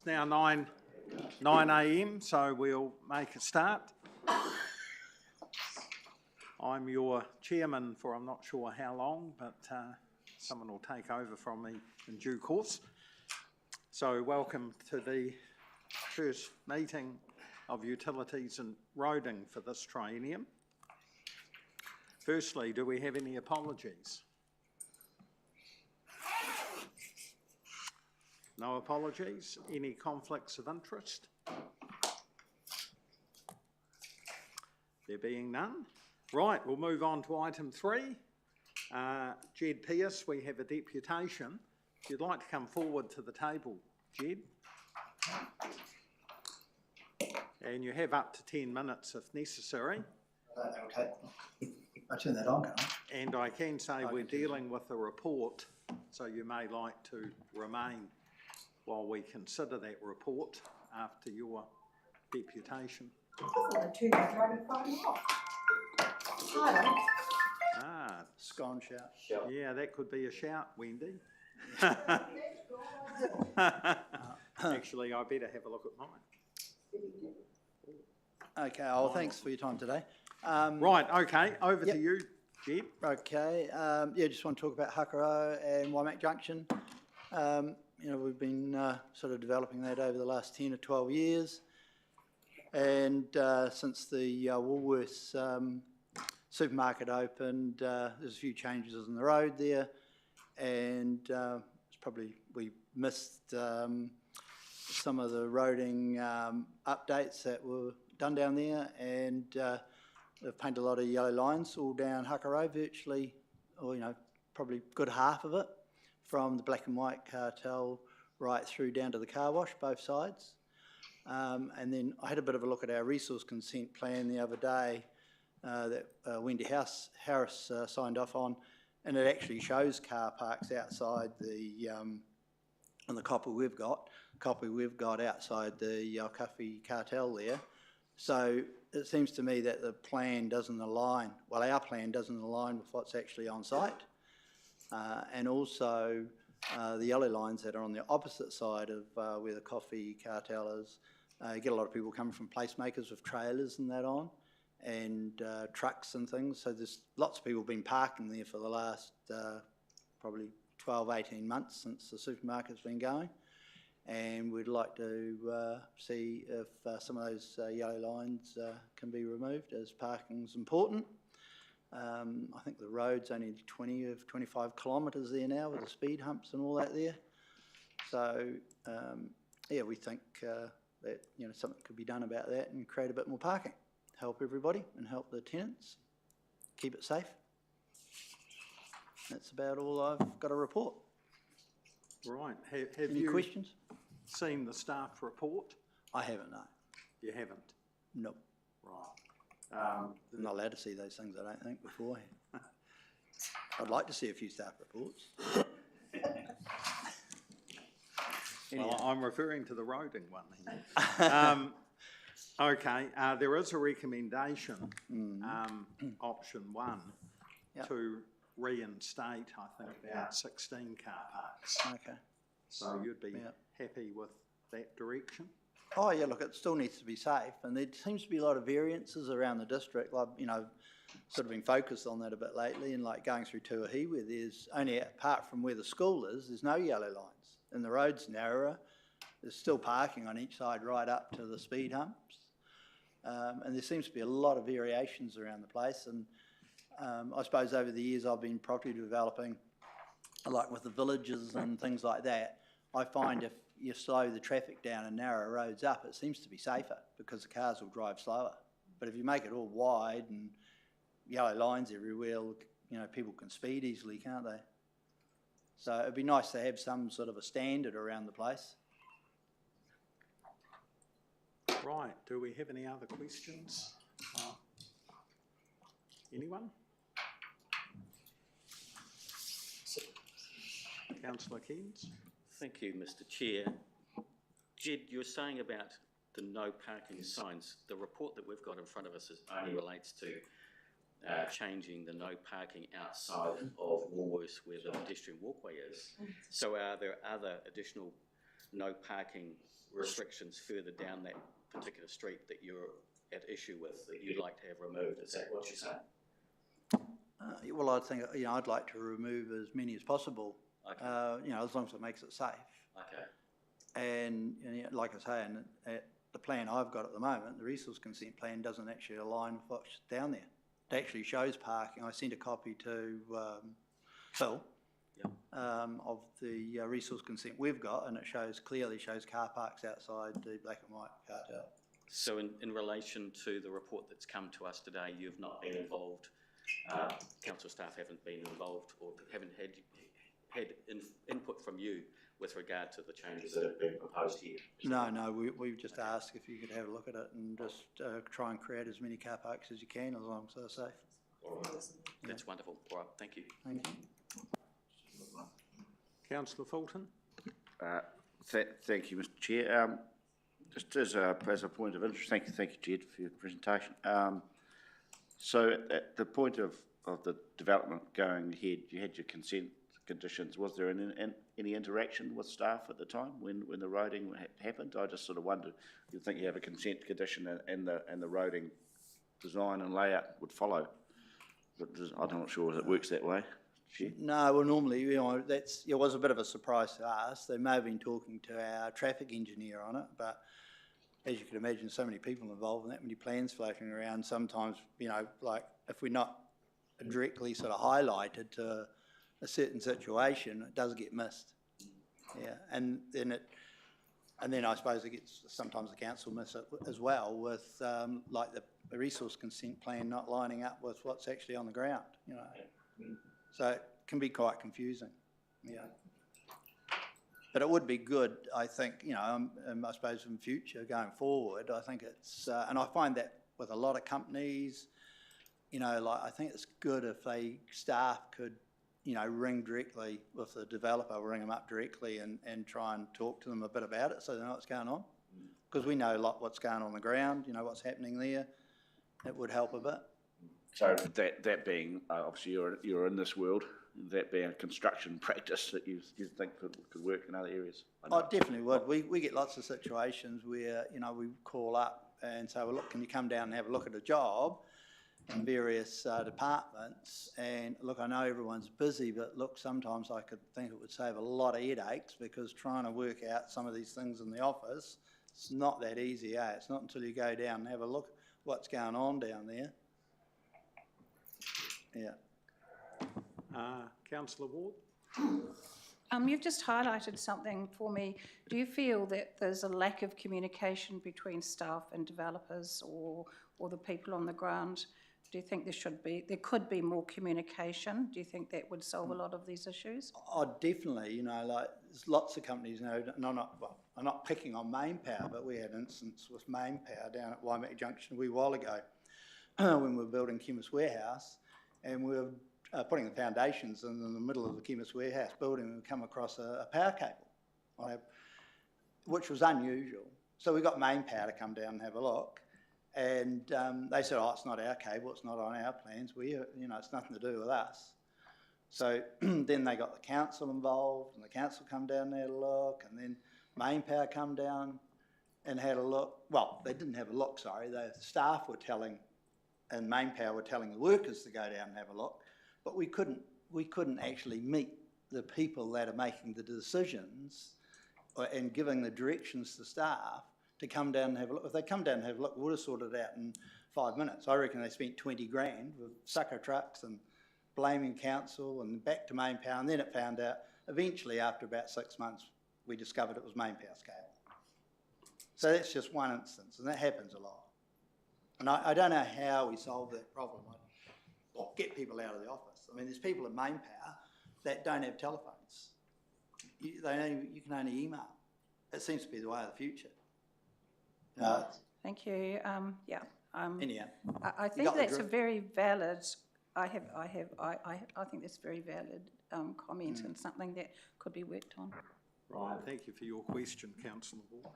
It's now 9 a.m, so we'll make a start. I'm your chairman for I'm not sure how long, but someone will take over from me in due course. So welcome to the first meeting of Utilities and Roading for this triennium. Firstly, do we have any apologies? No apologies. Any conflicts of interest? There being none. Right, we'll move on to item 3. Jed Pearce, we have a deputation. If you'd like to come forward to the table, Jed. And you have up to 10 minutes if necessary. Okay. I turn that on, can't I? And I can say we're dealing with a report, so you may like to remain while we consider that report after your deputation. Ah, Scone shout. yeah, that could be a shout, Wendy. Actually, I better have a look at mine. Okay, well, thanks for your time today. Right, okay, over to you, Jed. Okay, yeah, just want to talk about Hakaro and Waimak Junction. You know, we've been sort of developing that over the last 10 or 12 years. And since the Woolworths supermarket opened, there's a few changes in the road there. And it's probably, we missed some of the roading updates that were done down there. And they've painted a lot of yellow lines all down Hakaro virtually, or, you know, probably a good half of it, from the black and white cartel right through down to the car wash, both sides. And then I had a bit of a look at our resource consent plan the other day that Wendy Harris signed off on, and it actually shows car parks outside the on the copy we've got outside the Coffee cartel there. So it seems to me that the plan doesn't align, well, our plan doesn't align with what's actually on site. And also the yellow lines that are on the opposite side of where the coffee cartel is, you get a lot of people coming from placemakers with trailers and that on, and trucks and things. So there's lots of people been parking there for the last probably 12, 18 months since the supermarket's been going. And we'd like to see if some of those yellow lines can be removed, as parking's important. I think the road's only 20 or 25 kilometres there now with the speed humps and all that there. So, yeah, we think that, you know, something could be done about that and create a bit more parking. Help everybody and help the tenants. Keep it safe. That's about all I've got to report. Right. Have Any you questions? seen the staff report? I haven't, no. You haven't? Nope. Right. I'm not allowed to see those things, I don't think, beforehand. I'd like to see a few staff reports. Well, I'm referring to the roading one here. Okay, there is a recommendation, option 1, yep, to reinstate, I think, about 16 car parks. Okay. So you'd be happy with that direction? Oh yeah, look, it still needs to be safe, and there seems to be a lot of variances around the district. Like, you know, sort of been focused on that a bit lately, and like going through Tuahi, where there's only, apart from where the school is, there's no yellow lines, and the road's narrower. There's still parking on each side right up to the speed humps, and there seems to be a lot of variations around the place. And I suppose over the years I've been property developing, like with the villages and things like that. I find if you slow the traffic down and narrow roads up, it seems to be safer because the cars will drive slower. But if you make it all wide and yellow lines everywhere, you know, people can speed easily, can't they? So it'd be nice to have some sort of a standard around the place. Right, do we have any other questions? Anyone? Councillor Keynes? Thank you, Mr. Chair. Jed, you were saying about the no parking signs. The report that we've got in front of us only relates to changing the no parking outside of Woolworths where the pedestrian walkway is. So are there other additional no parking restrictions further down that particular street that you're at issue with, that you'd like to have removed. Is that what you're saying? Well, I think, I'd like to remove as many as possible, Okay. as long as it makes it safe. Okay. And like I say, the plan I've got at the moment, the resource consent plan, doesn't actually align with what's down there. It actually shows parking. I sent a copy to Phil of the resource consent we've got, and it clearly shows car parks outside the black and white cartel. So in relation to the report that's come to us today, you've not been involved, council staff haven't been involved or haven't had input from you with regard to the changes that have been proposed here? No, we've just asked if you could have a look at it and just try and create as many car parks as you can, as long as they're safe. All right. That's wonderful. All right, thank you. Thank you. Councillor Fulton? Thank you, Mr. Chair. Just as a point of interest, thank you, Jed, for your presentation. So at the point of the development going ahead, you had your consent conditions. Was there any interaction with staff at the time when the roading happened? I just sort of wondered, you'd think you have a consent condition and the roading design and layout would follow. But I'm not sure if it works that way. No, well, normally, it was a bit of a surprise to us. They may have been talking to our traffic engineer on it, but as you can imagine, so many people involved and that many plans floating around, sometimes, like if we're not directly sort of highlighted to a certain situation, it does get missed. Yeah, and then I suppose sometimes the council miss it as well with like the resource consent plan not lining up with what's actually on the ground, So it can be quite confusing, But it would be good, I think, I suppose in future going forward, I think it's, and I find that with a lot of companies, I think it's good if staff could, ring directly with the developer, ring them up directly and try and talk to them a bit about it so they know what's going on. Because we know a lot what's going on the ground, what's happening there. It would help a bit. So that being, obviously you're in this world, that being a construction practice that you think could work in other areas? Oh, it definitely would. We get lots of situations where, we call up and say, well, look, can you come down and have a look at a job in various departments? And look, I know everyone's busy, but look, sometimes I could think it would save a lot of headaches, because trying to work out some of these things in the office, it's not that easy, It's not until you go down and have a look at what's going on down there. Yeah. Councillor Ward? You've just highlighted something for me. Do you feel that there's a lack of communication between staff and developers or the people on the ground? Do you think there could be more communication? Do you think that would solve a lot of these issues? Oh, definitely. There's lots of companies, and I'm not picking on Main Power, but we had an instance with Main Power down at Waimakariri Junction a wee while ago when we were building Chemist Warehouse, and we were putting the foundations in the middle of the Chemist Warehouse building, and we come across a power cable, which was unusual. So we got Main Power to come down and have a look, and they said, it's not our cable, it's not on our plans, it's nothing to do with us. So then they got the council involved, and the council come down and had a look, and then Main Power come down and had a look. Well, they didn't have a look, sorry, the staff were telling, and Main Power were telling the workers to go down and have a look. But we couldn't actually meet the people that are making the decisions and giving the directions to staff to come down and have a look. If they come down and have a look, we would have sorted it out in 5 minutes. I reckon they spent 20 grand with sucker trucks and blaming council and back to Main Power, and then it found out, eventually after about 6 months, we discovered it was Main Power's cable. So that's just one instance, and that happens a lot. And I don't know how we solve that problem. Or get people out of the office. I mean, there's people at Main Power that don't have telephones. You can only email. It seems to be the way of the future. Thank you. Anyhow, I think that's a very valid. I think that's a very valid comment and something that could be worked on. Right. Thank you for your question, Councillor Ward.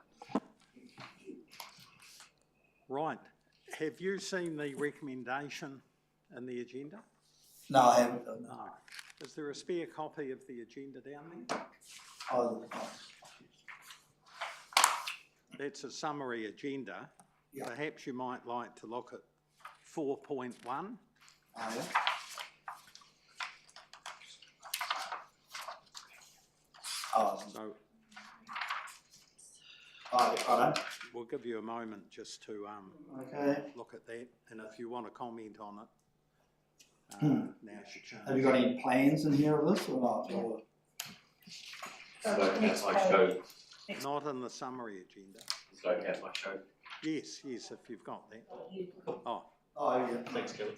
Right. Have you seen the recommendation in the agenda? no, I haven't. No. Is there a spare copy of the agenda down there? Oh, That's a summary agenda. Yeah. Perhaps you might like to look at 4.1. Oh, yeah. Oh, So I we'll give you a moment just to okay. look at that, and if you want to comment on it, now's your chance. Have you got any plans in here of this or not? Or? Not in the summary agenda. Yes, yes, if you've got that. Oh, Oh, yeah. Thanks, Kelly.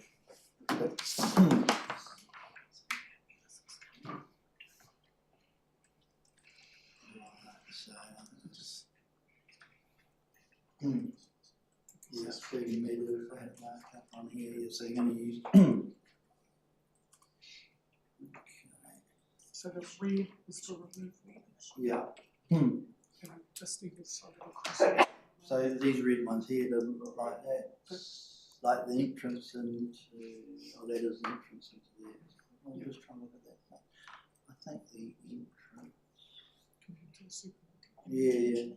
Yes, 30 metres, I had it marked up on here, so you're going to use. So the read is to remove these, Yeah, and just do this side across. so these red ones here doesn't look like that, like the entrance into, oh, that is the entrance into there. I'm just trying to look at that. I think the entrance, Into the supermarket. yeah.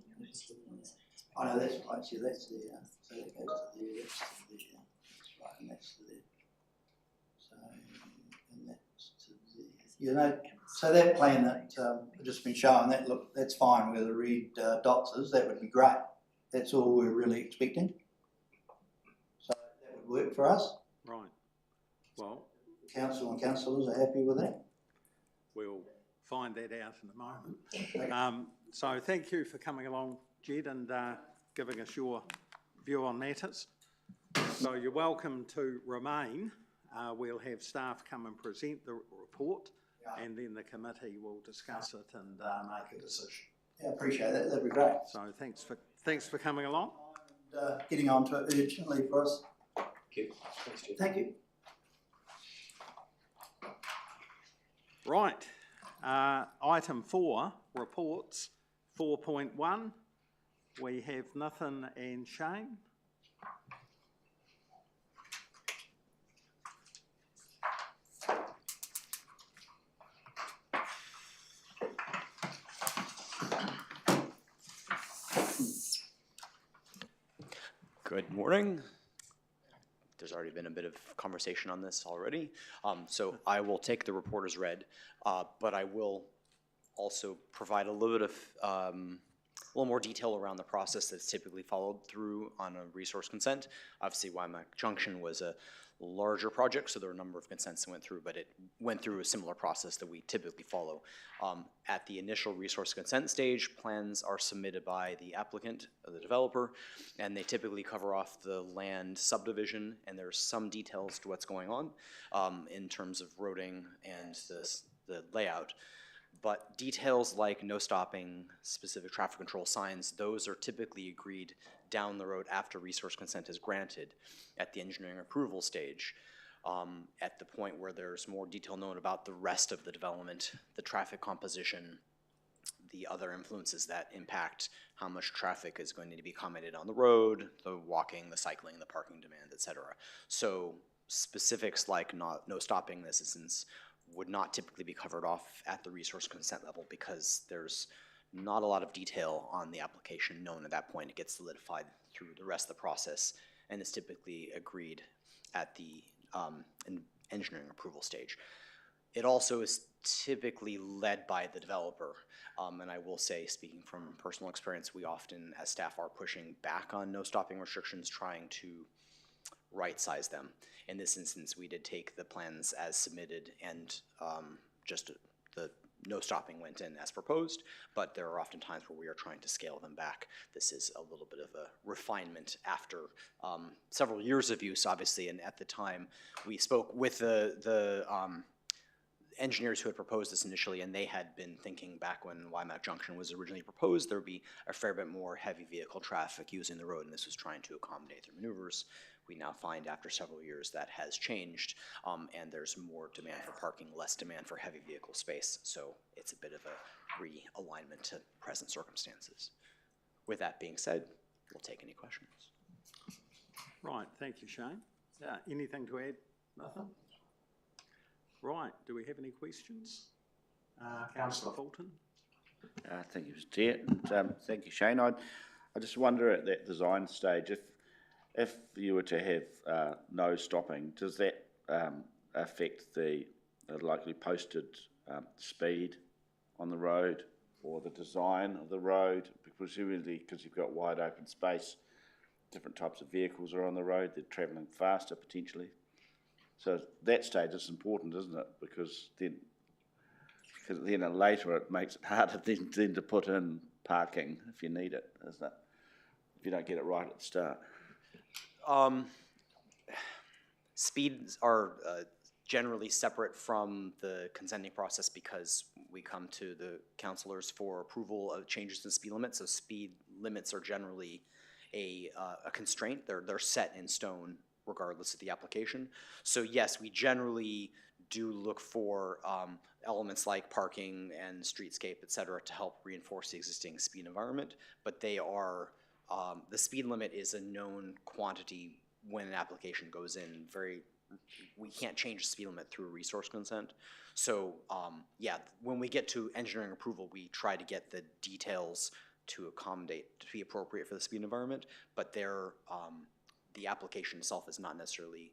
Oh no, that's right, see that's there, so that goes to there, that's to there, that's right, and that's to there. So, and that's to there. You know, so that plan that I've just been showing, that look, that's fine where the red dots is, that would be great. That's all we're really expecting. So that would work for us. right. Well, Council and councillors are happy with that. we'll find that out in a moment. So thank you for coming along, Jed, and giving us your view on matters. So you're welcome to remain. We'll have staff come and present the report, and then the committee will discuss it and make a decision. Yeah, appreciate that, that'd be great. So thanks for coming along. And, getting on to it urgently for us. Thanks, Jed. Thank you. Right, item 4, reports, 4.1. We have Nathan and Shane. Good morning. There's already been a bit of conversation on this already. So I will take the report as read, but I will also provide a little bit of, a little more detail around the process that's typically followed through on a resource consent. Obviously, Waimak Junction was a larger project, so there were a number of consents that went through, but it went through a similar process that we typically follow. At the initial resource consent stage, plans are submitted by the applicant, or the developer, and they typically cover off the land subdivision, and there's some details to what's going on in terms of roading and the layout. But details like no stopping, specific traffic control signs, those are typically agreed down the road after resource consent is granted at the engineering approval stage. At the point where there's more detail known about the rest of the development, the traffic composition, the other influences that impact how much traffic is going to be accommodated on the road, the walking, the cycling, the parking demand, etc. So specifics like no stopping in this instance would not typically be covered off at the resource consent level because there's not a lot of detail on the application known at that point. It gets solidified through the rest of the process and is typically agreed at the engineering approval stage. It also is typically led by the developer, and I will say, speaking from personal experience, we often as staff are pushing back on no stopping restrictions, trying to right-size them. In this instance, we did take the plans as submitted and just the no stopping went in as proposed, but there are often times where we are trying to scale them back. This is a little bit of a refinement after several years of use, obviously, and at the time we spoke with the engineers who had proposed this initially, and they had been thinking back when Waimak Junction was originally proposed, there would be a fair bit more heavy vehicle traffic using the road, and this was trying to accommodate their maneuvers. We now find after several years that has changed, and there's more demand for parking, less demand for heavy vehicle space. So it's a bit of a realignment to present circumstances. With that being said, we'll take any questions. Right, thank you, Shane. Anything to add? Nothing? Right, do we have any questions? Councillor Fulton? Thank you, Mr. Chair. And, thank you, Shane. I just wonder at that design stage, if you were to have no stopping, does that affect the likely posted speed on the road or the design of the road? Presumably, because you've got wide open space, different types of vehicles are on the road, they're travelling faster potentially. So at that stage it's important, isn't it? Because then and later it makes it harder then to put in parking if you need it, isn't it? If you don't get it right at the start. Speeds are generally separate from the consenting process because we come to the councillors for approval of changes in speed limits. So speed limits are generally a constraint. They're set in stone regardless of the application. So yes, we generally do look for elements like parking and streetscape, et cetera, to help reinforce the existing speed environment, but they are, the speed limit is a known quantity when an application goes in. We can't change the speed limit through a resource consent. So yeah, when we get to engineering approval, we try to get the details to accommodate, to be appropriate for the speed environment, but the application itself is not necessarily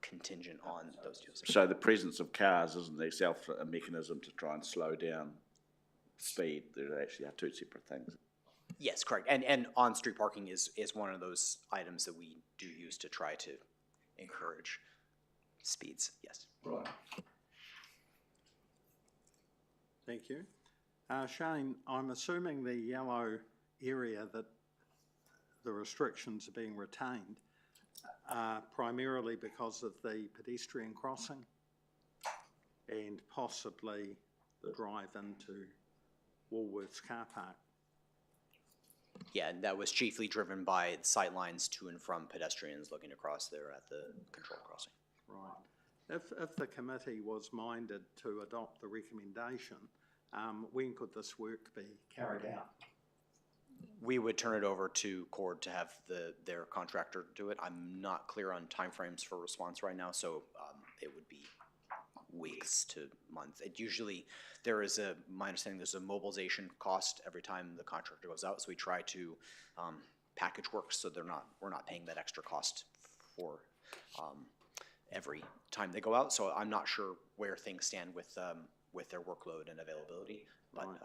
contingent on those details. So the presence of cars isn't itself a mechanism to try and slow down speed. There actually are two separate things. Yes, correct. And on-street parking is one of those items that we do use to try to encourage speeds, yes. Right. Thank you. Shane, I'm assuming the yellow area that the restrictions are being retained primarily because of the pedestrian crossing and possibly the drive into Woolworths car park. Yeah, and that was chiefly driven by sight lines to and from pedestrians looking across there at the control crossing. Right. If the committee was minded to adopt the recommendation, when could this work be carried out? We would turn it over to CORD to have their contractor do it. I'm not clear on timeframes for response right now, so it would be weeks to months. It usually, my understanding, there's a mobilization cost every time the contractor goes out, so we try to package work so we're not paying that extra cost for every time they go out. So I'm not sure where things stand with their workload and availability, but. Right.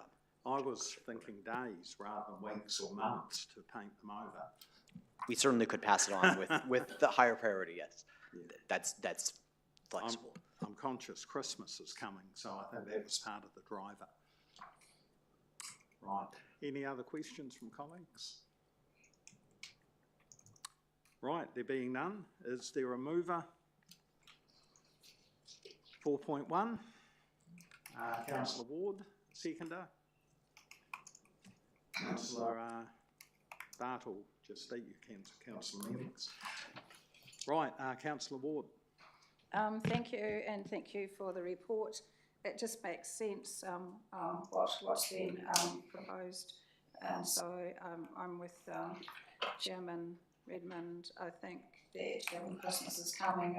I was thinking days rather than weeks or months to paint them over. We certainly could pass it on with the higher priority, yes. Yeah. That's flexible. I'm conscious Christmas is coming, so I think that was part of the driver. Right. Any other questions from colleagues? Right, there being none, is there a mover? 4.1. Councillor Ward, seconder. Councillor Bartle, just state your councillor meetings. Right, Councillor Ward. Thank you, and thank you for the report. It just makes sense what's been proposed, and so I'm with Chairman Redmond. I think that when Christmas is coming,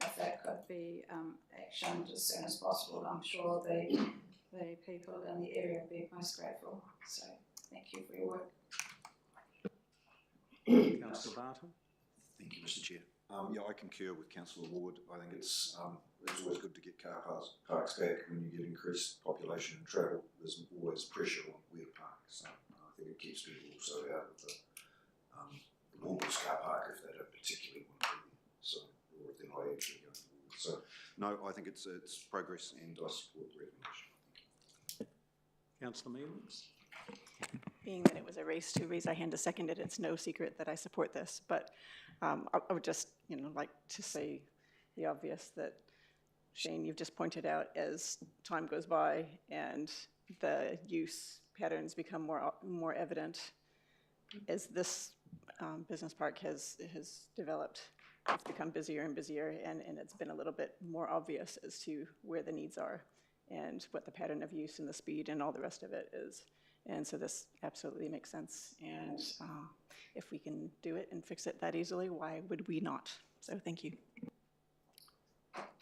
if that could be actioned as soon as possible, I'm sure the people in the area will be most grateful. So thank you for your work. Councillor Bartle. Thank you, Mr. Chair. Yeah, I concur with Councillor Ward. I think it's always good to get car parks back when you get increased population and travel. There's always pressure on where to park, so I think it keeps people also out of the Woolworths car park if they don't particularly want to be there, so, or if they're not actually going to Woolworths. So no, I think it's progress, and I support the recommendation. Councillor Mealings. Being that it was a race to raise our hand to second it, it's no secret that I support this, but I would just, like to say the obvious that, Shane, you've just pointed out, as time goes by and the use patterns become more evident, as this business park has developed, it's become busier and busier, and it's been a little bit more obvious as to where the needs are and what the pattern of use and the speed and all the rest of it is. And so this absolutely makes sense. And if we can do it and fix it that easily, why would we not? So thank you.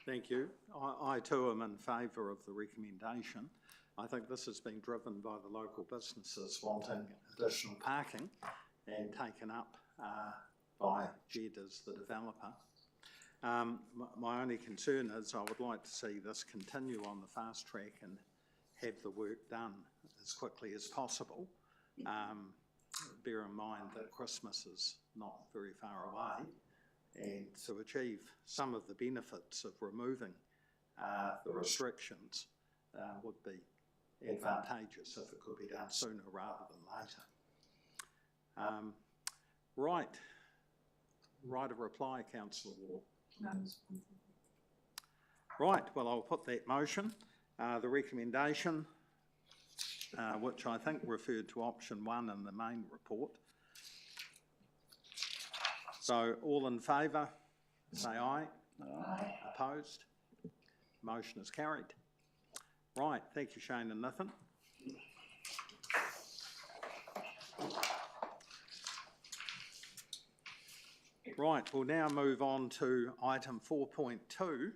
Thank you. I too am in favour of the recommendation. I think this has been driven by the local businesses wanting additional parking, and taken up by Jed as the developer. My only concern is I would like to see this continue on the fast track and have the work done as quickly as possible. Bear in mind that Christmas is not very far away, and to achieve some of the benefits of removing the restrictions would be advantageous if it could be done sooner rather than later. Right of reply, Councillor Ward. Right, well, I'll put that motion. The recommendation, which I think referred to option 1 in the main report. So all in favour, say aye. Aye. Opposed? Motion is carried. Right, thank you, Shane and Nathan. Right, we'll now move on to item 4.2.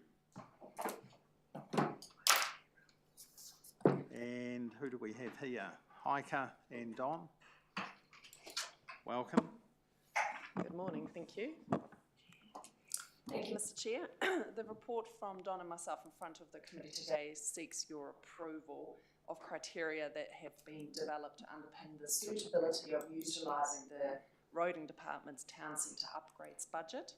And who do we have here? Heike and Don. Welcome. Good morning, thank you. Thank you, Mr. Chair. The report from Don and myself in front of the committee today seeks your approval of criteria that have been developed to underpin the suitability of utilising the Roading Department's Town Centre Upgrades budget.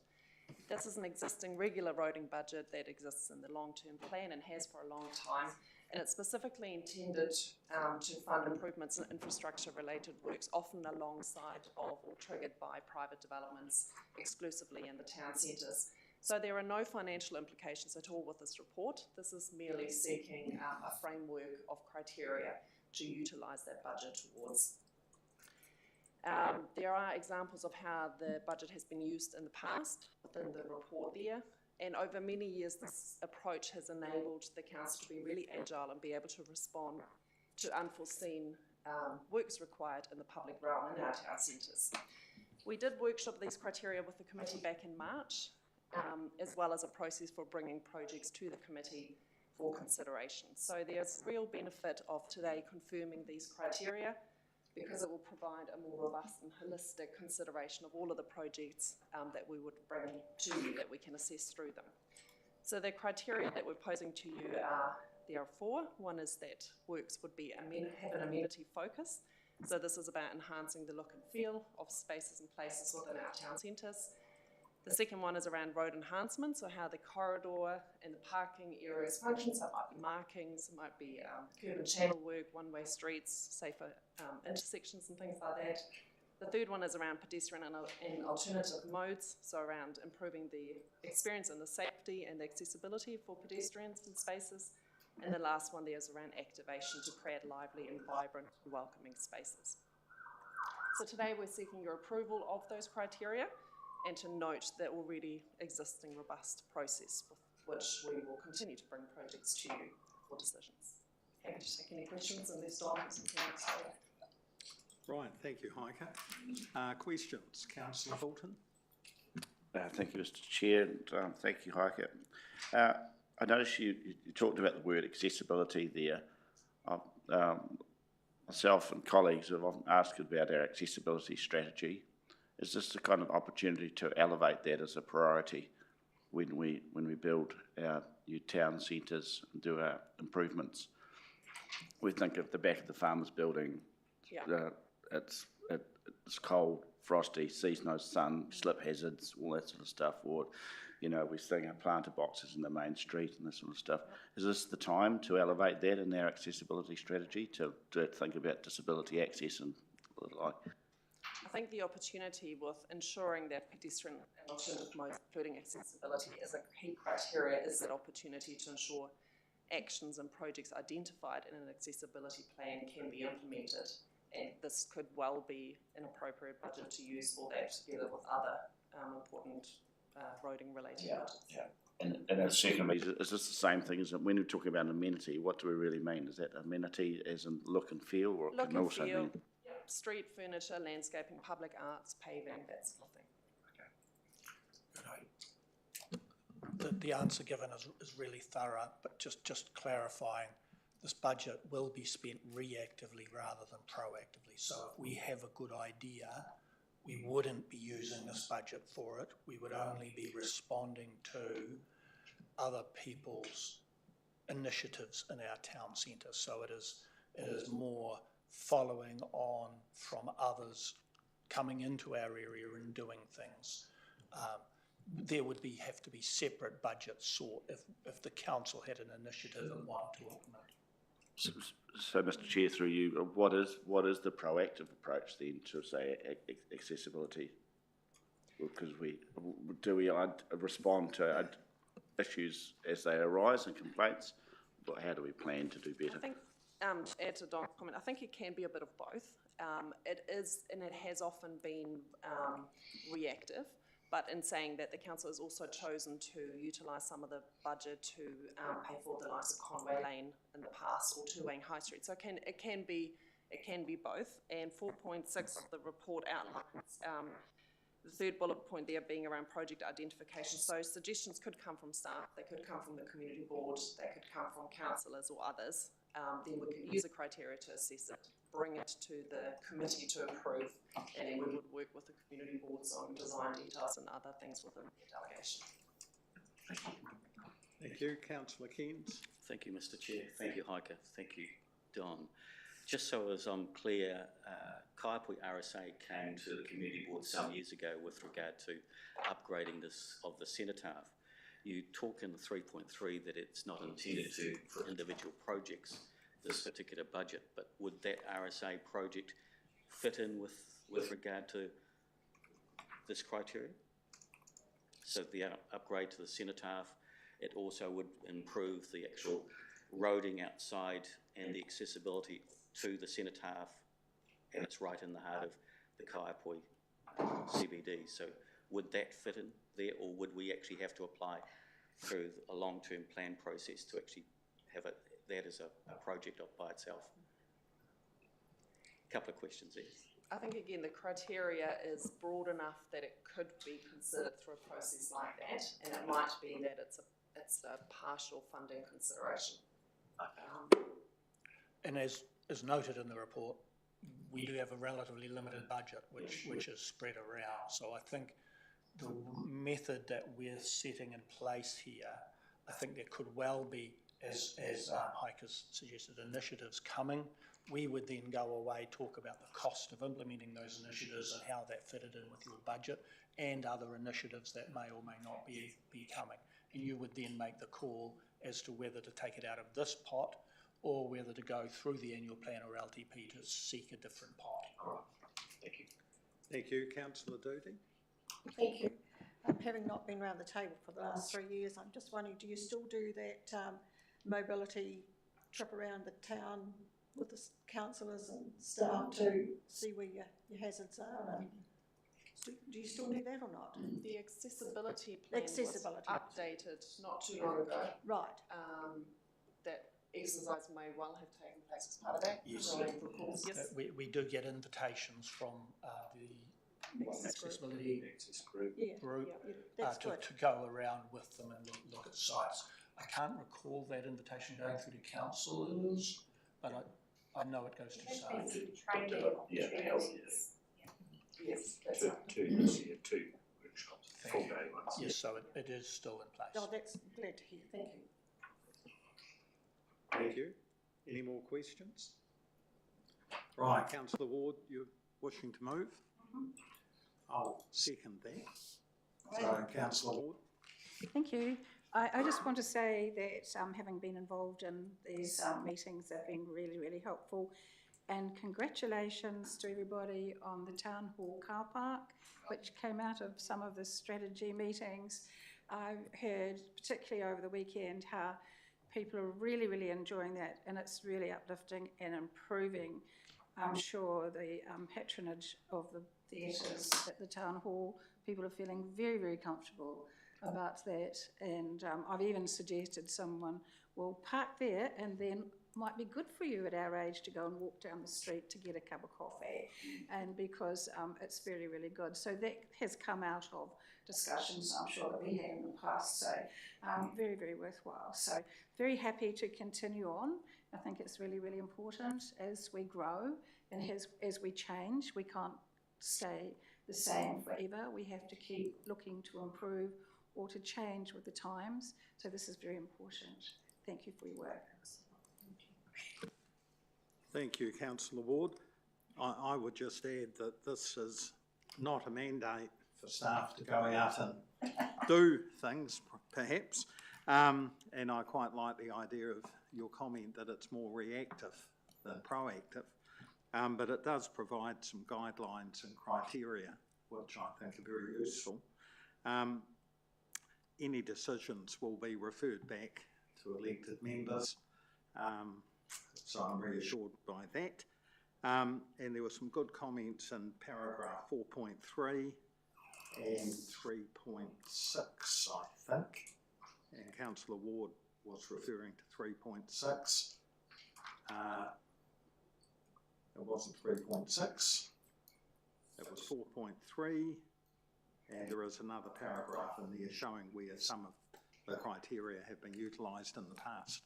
This is an existing regular roading budget that exists in the long-term plan and has for a long time, and it's specifically intended to fund improvements in infrastructure-related works, often alongside of or triggered by private developments exclusively in the town centres. So there are no financial implications at all with this report. This is merely seeking a framework of criteria to utilise that budget towards. There are examples of how the budget has been used in the past within the report there, and over many years this approach has enabled the council to be really agile and be able to respond to unforeseen works required in the public realm in our town centres. We did workshop these criteria with the committee back in March, as well as a process for bringing projects to the committee for consideration. So there's real benefit of today confirming these criteria, because it will provide a more robust and holistic consideration of all of the projects that we would bring to you that we can assess through them. So the criteria that we're posing to you there are 4. One is that works would be have an amenity focus. So this is about enhancing the look and feel of spaces and places within our town centres. The second one is around road enhancement, so how the corridor and the parking areas function. So it might be markings, it might be curb and channel work, one-way streets, safer intersections and things like that. The third one is around pedestrian and alternative modes, so around improving the experience and the safety and the accessibility for pedestrians and spaces. And the last one there is around activation to create lively and vibrant, welcoming spaces. So today we're seeking your approval of those criteria, and to note the already existing robust process with which we will continue to bring projects to you for decisions. Happy to take any questions on these documents. Right, thank you, Heike. Questions? Councillor Fulton? Thank you, Mr. Chair, and thank you, Heike. I noticed you talked about the word accessibility there. Myself and colleagues have often asked about our accessibility strategy. Is this the kind of opportunity to elevate that as a priority when we build our new town centres and do our improvements? We think of the back of the farmers building. Yeah. It's cold, frosty, sees no sun, slip hazards, all that sort of stuff. Or, you know, we're seeing our planter boxes in the main street and this sort of stuff. Is this the time to elevate that in our accessibility strategy, to think about disability access and like? I think the opportunity with ensuring that pedestrian and alternative modes, including accessibility, as a key criteria, is that opportunity to ensure actions and projects identified in an accessibility plan can be implemented. And this could well be an appropriate budget to use for that, together with other important roading related budgets. Yeah. And secondly, is this the same thing as when we're talking about amenity? What do we really mean? Is that amenity as in look and feel, or look can and also feel, mean street furniture, landscaping, public arts, paving, that sort of thing? The answer given is really thorough, but just clarifying, this budget will be spent reactively rather than proactively. So if we have a good idea we wouldn't be using this budget for it. We would only be responding to other people's initiatives in our town centre. So it is more following on from others coming into our area and doing things. There would have to be separate budgets sought if the council had an initiative and wanted to implement. So, Mr. Chair, through you, what is the proactive approach then to, say, accessibility? Because we respond to issues as they arise and complaints, but how do we plan to do better? I think, to add to Don's comment, I think it can be a bit of both. It is, and it has often been reactive, but in saying that, the council has also chosen to utilise some of the budget to pay for the likes of Conway Lane in the past, or Two Wayne High Street. So it can be both. And 4.6 of the report outlines the third bullet point there being around project identification. So suggestions could come from staff, they could come from the community board, they could come from councillors or others. Then we can use the criteria to assess it, bring it to the committee to approve, and then we would work with the community boards on design details and other things within the delegation. Thank you. Councillor Keynes. Thank you, Mr. Chair. Thank you, Heike. Thank you, Don. Just so as I'm clear, Kaiapoi RSA came to the community board some years ago with regard to upgrading of the cenotaph. You talk in 3.3 that it's not intended for individual projects, this particular budget, but would that RSA project fit in with regard to this criteria? So the upgrade to the cenotaph, it also would improve the actual roading outside and the accessibility to the cenotaph, and it's right in the heart of the Kaiapoi CBD. So would that fit in there, or would we actually have to apply through a long-term plan process to actually have that as a project by itself? A couple of questions there. I think, again, the criteria is broad enough that it could be considered through a process like that, and it might be that it's a partial funding consideration. And as noted in the report, we do have a relatively limited budget, which is spread around. So I think the method that we're setting in place here, I think there could well be, as Heike has suggested, initiatives coming. We would then go away, talk about the cost of implementing those initiatives and how that fitted in with your budget, and other initiatives that may or may not be coming. And you would then make the call as to whether to take it out of this pot or whether to go through the annual plan or LTP to seek a different pot. All right. Thank you. Thank you. Councillor Doody. Thank you. Having not been around the table for the last 3 years, I'm just wondering, do you still do that mobility trip around the town with the councillors and staff to see where your hazards are? And do you still do that or not? The accessibility plan was updated not too long ago. Right. That exercise may well have taken place as part of that. Yes. Yes. We do get invitations from the accessibility group That's good. to go around with them and look at sites. I can't recall that invitation going through to councillors, but I know it goes to staff. Yes, that's right. Two workshops, full day ones. Yes, so it is still in place. Oh, that's glad to hear. Thank you. Thank you. Any more questions? Right, Councillor Ward, you're wishing to move? I'll second that. So, Councillor Ward. Thank you. I just want to say that having been involved in these meetings, they've been really, really helpful. And congratulations to everybody on the Town Hall car park, which came out of some of the strategy meetings. I've heard, particularly over the weekend, how people are really, really enjoying that, and it's really uplifting and improving, I'm sure, the patronage of the theatres at the Town Hall. People are feeling very, very comfortable about that, and I've even suggested someone will park there, and then might be good for you at our age to go and walk down the street to get a cup of coffee, and because it's very, really good. So that has come out of discussions, I'm sure, that we had in the past, so very, very worthwhile. So very happy to continue on. I think it's really, really important as we grow and as we change. We can't stay the same forever. We have to keep looking to improve or to change with the times. So this is very important. Thank you for your work. Thank you, Councillor Ward. I would just add that this is not a mandate for staff to go out and do things, perhaps. And I quite like the idea of your comment that it's more reactive than proactive. But it does provide some guidelines and criteria, which I think are very useful. Any decisions will be referred back to elected members. So I'm reassured by that. And there were some good comments in paragraph 4.3 and 3.6, I think. And Councillor Ward was referring to 3.6. It wasn't 3.6. It was 4.3. And there is another paragraph in there showing where some of the criteria have been utilised in the past.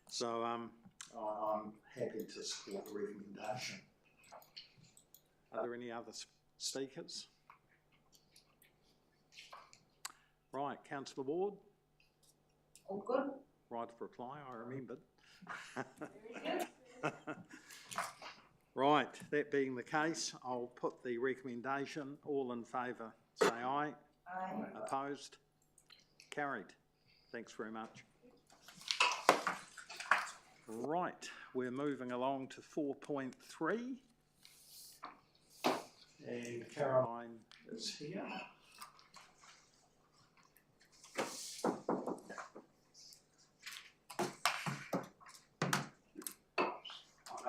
So I'm happy to support the recommendation. Are there any other speakers? Right, Councillor Ward? All good. Right of reply, I remembered. Right, that being the case, I'll put the recommendation. All in favour, say aye. Aye. Opposed? Carried. Thanks very much. Right, we're moving along to 4.3. And Caroline is here.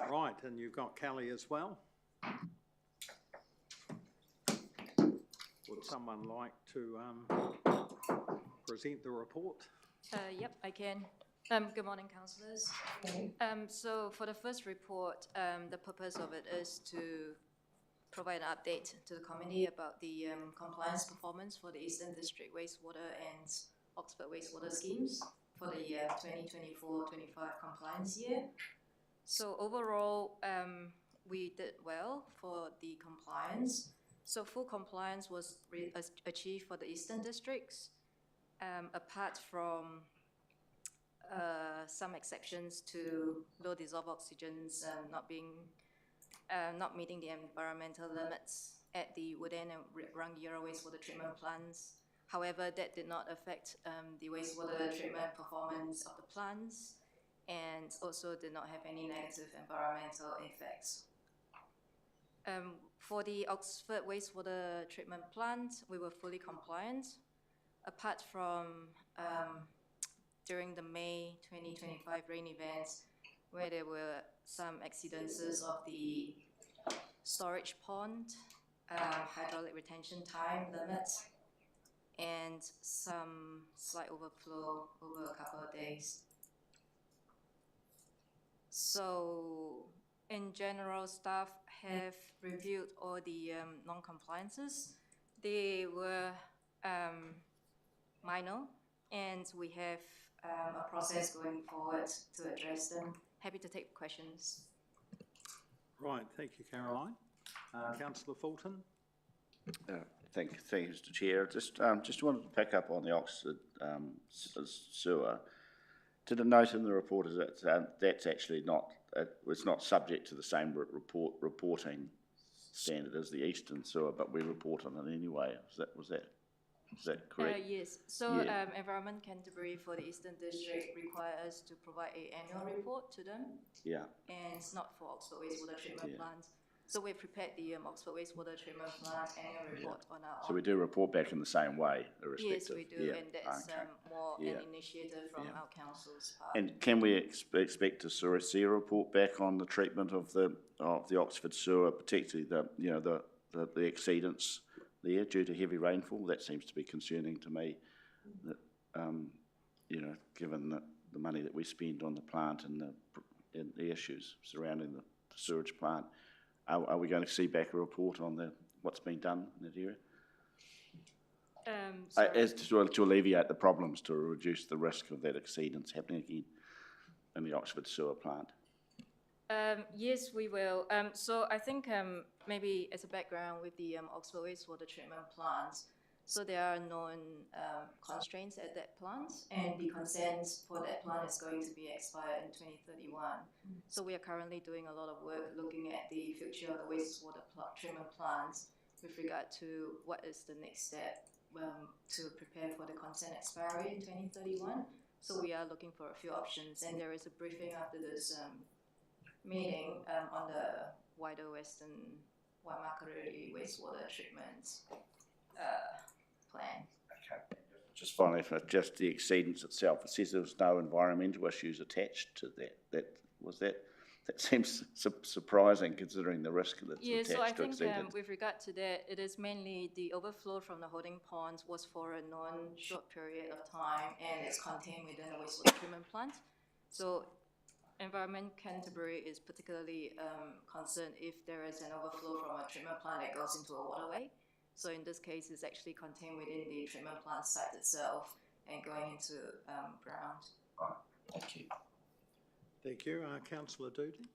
Right, and you've got Kelly as well. Would someone like to present the report? Yep, I can. Good morning, councillors. So for the first report, the purpose of it is to provide an update to the committee about the compliance performance for the Eastern District wastewater and Oxford wastewater schemes for the year 2024-25 compliance year. So overall, we did well for the compliance. So full compliance was achieved for the Eastern Districts, apart from some exceptions to low dissolved oxygens not meeting the environmental limits at the Woodend and Rangiora wastewater treatment plants. However, that did not affect the wastewater treatment performance of the plants, and also did not have any negative environmental effects. For the Oxford wastewater treatment plant, we were fully compliant, apart from during the May 2025 rain events, where there were some exceedances of the storage pond, hydraulic retention time limits, and some slight overflow over a couple of days. So in general, staff have reviewed all the non-compliances. They were minor, and we have a process going forward to address them. Happy to take questions. Right, thank you, Caroline. Councillor Fulton? Thank you, Mr. Chair. Just wanted to pick up on the Oxford sewer. Did a note in the report is that that's actually not, it's not subject to the same reporting standard as the Eastern sewer, but we report on it anyway. Was that correct? Yes. So Yeah. Environment Canterbury for the Eastern District require us to provide an annual report to them. Yeah. And it's not for Oxford wastewater treatment plant. So we prepared the Oxford wastewater treatment plant annual report on our own. So we do report back in the same way, irrespective. Yes, we do, and that's more an initiative from our council's part. And can we expect to see a report back on the treatment of the Oxford sewer, particularly the exceedance there due to heavy rainfall? That seems to be concerning to me. That given the money that we spend on the plant and the issues surrounding the sewage plant. Are we going to see back a report on what's been done in that area? As to alleviate the problems, to reduce the risk of that exceedance happening again in the Oxford sewer plant. Yes, we will. So I think maybe as a background with the Oxford wastewater treatment plants, so there are known constraints at that plant, and the consent for that plant is going to be expired in 2031. So we are currently doing a lot of work looking at the future of the wastewater treatment plants with regard to what is the next step to prepare for the consent expiry in 2031. So we are looking for a few options, and there is a briefing after this meeting on the wider Western waimakariri wastewater treatment plan. Just finally, for just the exceedance itself, it says there was no environmental issues attached to that. That seems surprising considering the risk that's Yeah, so I attached to think exceedance. with regard to that, it is mainly the overflow from the holding ponds was for a non-short period of time, and it's contained within the wastewater treatment plant. So Environment Canterbury is particularly concerned if there is an overflow from a treatment plant that goes into a waterway. So in this case, it's actually contained within the treatment plant site itself and going into ground. Thank you. Thank you. Councillor Doody?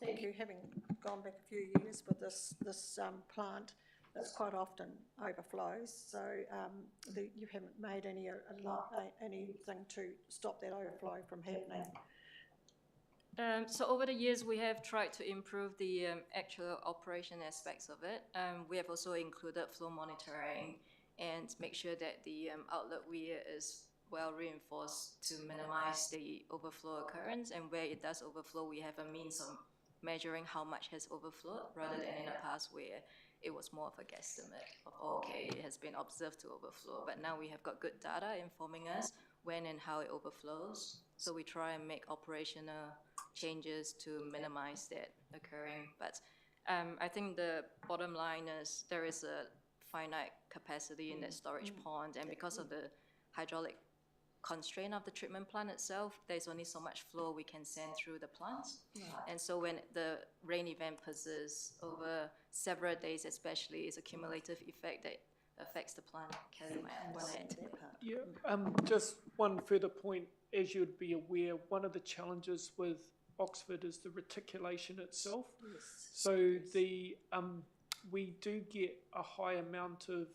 Thank you. Having gone back a few years with this plant, that's quite often overflows. So you haven't made anything to stop that overflow from happening. So over the years, we have tried to improve the actual operation aspects of it. We have also included flow monitoring and make sure that the outlet weir is well reinforced to minimize the overflow occurrence. And where it does overflow, we have a means of measuring how much has overflowed rather than in the past where it was more of a guesstimate of, okay, it has been observed to overflow. But now we have got good data informing us when and how it overflows. So we try and make operational changes to minimize that occurring. But I think the bottom line is there is a finite capacity in that storage pond, and because of the hydraulic constraint of the treatment plant itself, there's only so much flow we can send through the plant. And so when the rain event persists over several days especially, it's a cumulative effect that affects the plant. Kelly might want to add to that. Yeah, just one further point, as you'd be aware, one of the challenges with Oxford is the reticulation itself. Yes. So we do get a high amount of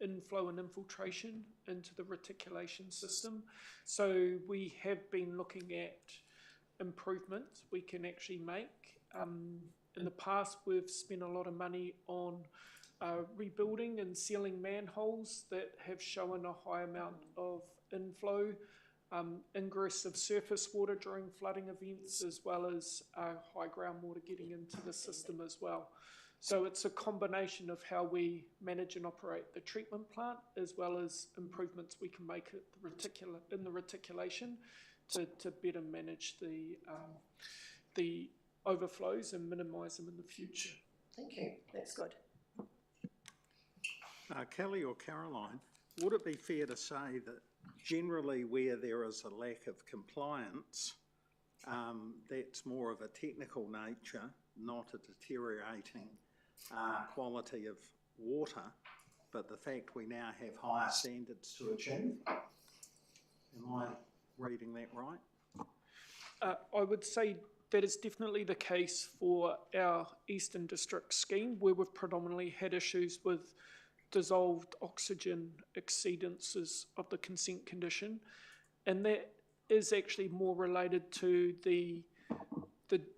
inflow and infiltration into the reticulation system. So we have been looking at improvements we can actually make. In the past, we've spent a lot of money on rebuilding and sealing manholes that have shown a high amount of inflow, ingress of surface water during flooding events, as well as high groundwater getting into the system as well. So it's a combination of how we manage and operate the treatment plant, as well as improvements we can make at the reticulation to better manage the overflows and minimise them in the future. Thank you. That's good. Kelly or Caroline, would it be fair to say that generally where there is a lack of compliance, that's more of a technical nature, not a deteriorating quality of water, but the fact we now have higher standards to achieve? Am I reading that right? I would say that is definitely the case for our Eastern District scheme, where we've predominantly had issues with dissolved oxygen exceedances of the consent condition, and that is actually more related to the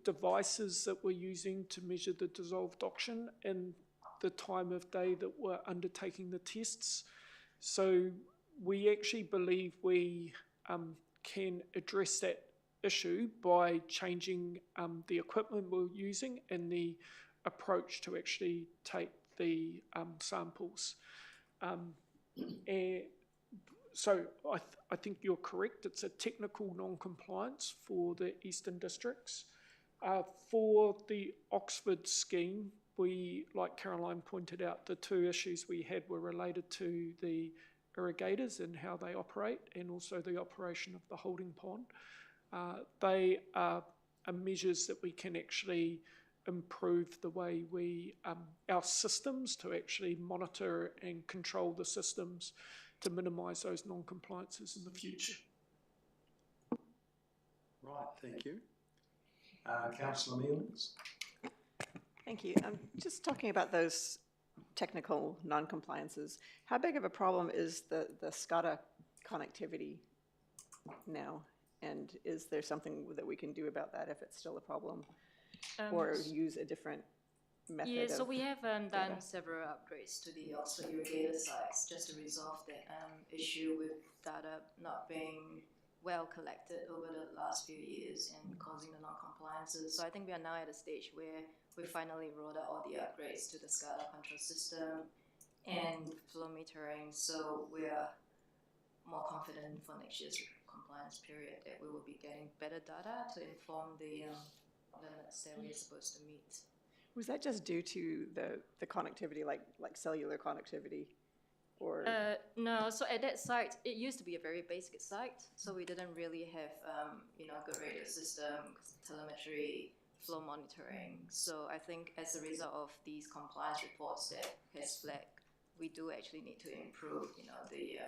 devices that we're using to measure the dissolved oxygen and the time of day that we're undertaking the tests. So we actually believe we can address that issue by changing the equipment we're using and the approach to actually take the samples. So I think you're correct. It's a technical non-compliance for the Eastern Districts. For the Oxford scheme, we, like Caroline pointed out, the two issues we had were related to the irrigators and how they operate, and also the operation of the holding pond. They are measures that we can actually improve the way we, our systems to actually monitor and control the systems to minimise those non-compliances in the future. Right, thank you. Councillor Mealings? Thank you. Just talking about those technical non-compliances, how big of a problem is the SCADA connectivity now? And is there something that we can do about that if it's still a problem? Or use a different method Yeah, so of we have done data? several upgrades to the Oxford irrigator sites just to resolve that issue with data not being well collected over the last few years and causing the non-compliances. So I think we are now at a stage where we finally rolled out all the upgrades to the SCADA control system and flow metering, so we are more confident for next year's compliance period that we will be getting better data to inform the limits that we're supposed to meet. Was that just due to the connectivity, like cellular connectivity? Or No, so at that site, it used to be a very basic site, so we didn't really have, good radio system, telemetry, flow monitoring. So I think as a result of these compliance reports that has flagged, we do actually need to improve, the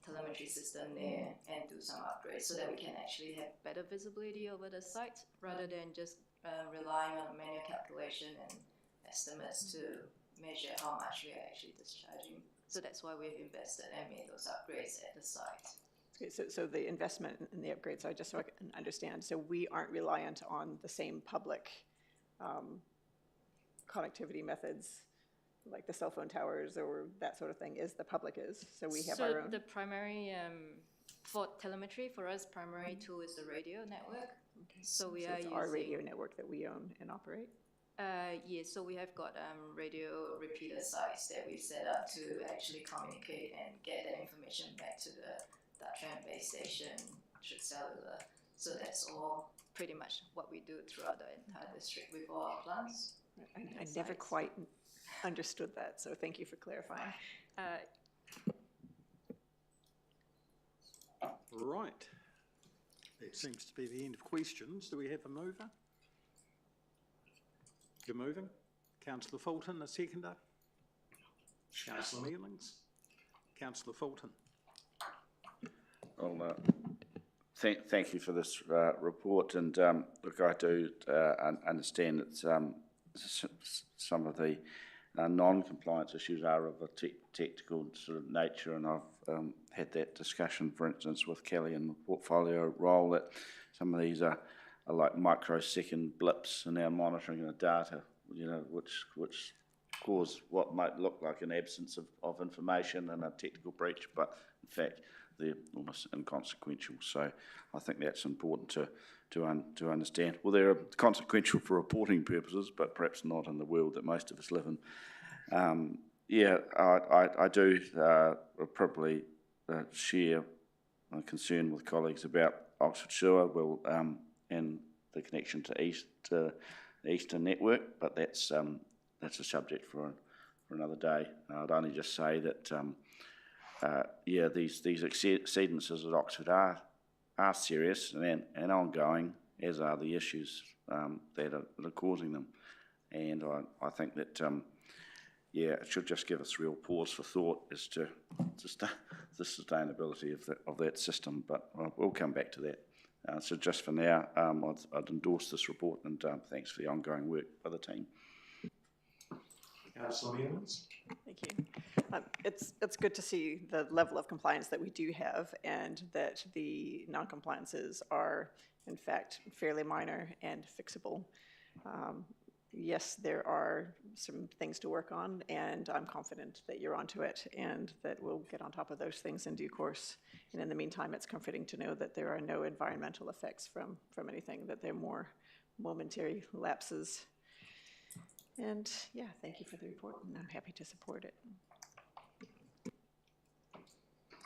telemetry system there and do some upgrades so that we can actually have better visibility over the site rather than just relying on manual calculation and estimates to measure how much we are actually discharging. So that's why we've invested and made those upgrades at the site. okay, so the investment in the upgrades, just so I can understand, so we aren't reliant on the same public connectivity methods like the cell phone towers or that sort of thing, the public is, so we have our own? So the primary, for telemetry, for us, primary tool is the radio network. Okay. So we So are it's using... our radio network that we own and operate? Yeah, so we have got radio repeater sites that we set up to actually communicate and get that information back to the Dutchman base station through cellular. So that's all pretty much what we do throughout the entire district with all our plants. I never quite understood that, so thank you for clarifying. Right. That seems to be the end of questions. Do we have a mover? You're moving? Councillor Fulton, a seconder? Councillor Mealings? Councillor Fulton? Well, thank you for this report, and look, I do understand that some of the non-compliance issues are of a technical sort of nature, and I've had that discussion, for instance, with Kelly in the portfolio role, that some of these are like microsecond blips in our monitoring of the data, which cause what might look like an absence of information and a technical breach, but in fact they're almost inconsequential. So I think that's important to understand. Well, they're consequential for reporting purposes, but perhaps not in the world that most of us live in. I do probably share a concern with colleagues about Oxford Sewer and the connection to the Eastern Network, but that's a subject for another day. I'd only just say that these exceedances at Oxford are serious and ongoing, as are the issues that are causing them. And I think that it should just give us real pause for thought as to the sustainability of that system. But we'll come back to that. So just for now, I'd endorse this report, and thanks for the ongoing work by the team. Councillor Mealings? Thank you. It's good to see the level of compliance that we do have, and that the non-compliances are in fact fairly minor and fixable. Yes, there are some things to work on, and I'm confident that you're onto it and that we'll get on top of those things in due course. And in the meantime, it's comforting to know that there are no environmental effects from anything, that they're more momentary lapses. And yeah, thank you for the report, and I'm happy to support it.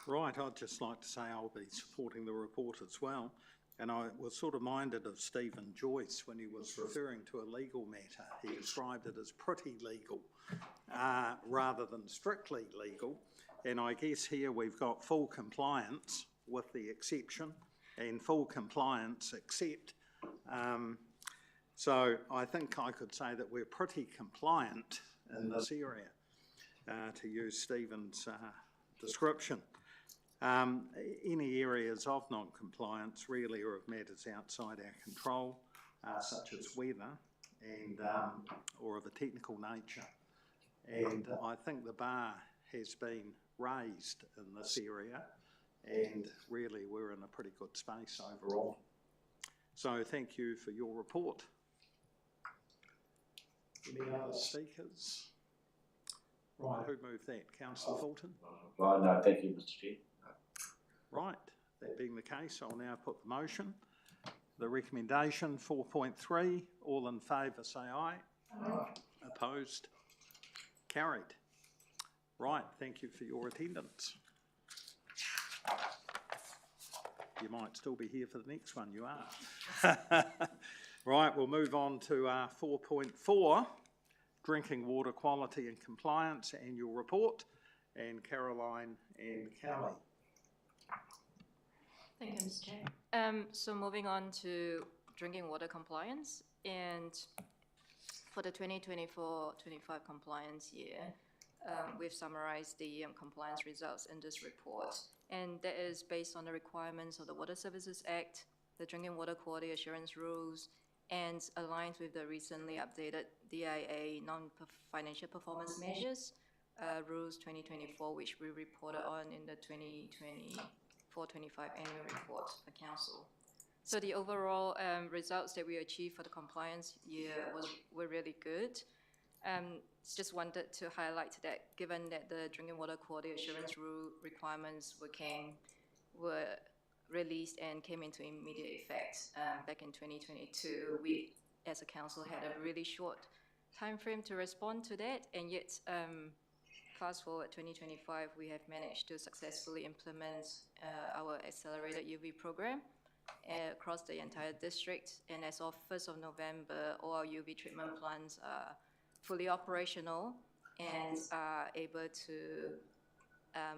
Right, I'd just like to say I'll be supporting the report as well. And I was sort of minded of Stephen Joyce when he was referring to a legal matter. He described it as pretty legal rather than strictly legal. And I guess here we've got full compliance with the exception and full compliance except. So I think I could say that we're pretty compliant in this area, to use Stephen's description. Any areas of non-compliance really are of matters outside our control, such as weather and or of a technical nature. And I think the bar has been raised in this area, and really we're in a pretty good space overall. So thank you for your report. Any other speakers? Right, who moved that? Councillor Fulton? Right, no, thank you, Mr Chair. Right, that being the case, I'll now put the motion. The recommendation 4.3, all in favour say aye. Aye. Opposed? Carried. Right, thank you for your attendance. You might still be here for the next one, you are. Right, we'll move on to 4.4, Drinking Water Quality and Compliance Annual Report, and Caroline and Kelly. Thank you, Mr. Chair. So moving on to drinking water compliance, and for the 2024-25 compliance year, we've summarized the compliance results in this report, and that is based on the requirements of the Water Services Act, the Drinking Water Quality Assurance Rules, and aligns with the recently updated DIA Non-Financial Performance Measures, Rules 2024, which we reported on in the 2024-25 annual report for Council. So the overall results that we achieved for the compliance year were really good. Just wanted to highlight that given that the Drinking Water Quality Assurance Rule requirements were released and came into immediate effect back in 2022, we as a council had a really short time frame to respond to that, and yet fast forward 2025, we have managed to successfully implement our accelerated UV program across the entire district, and as of 1st of November, all our UV treatment plants are fully operational and are able to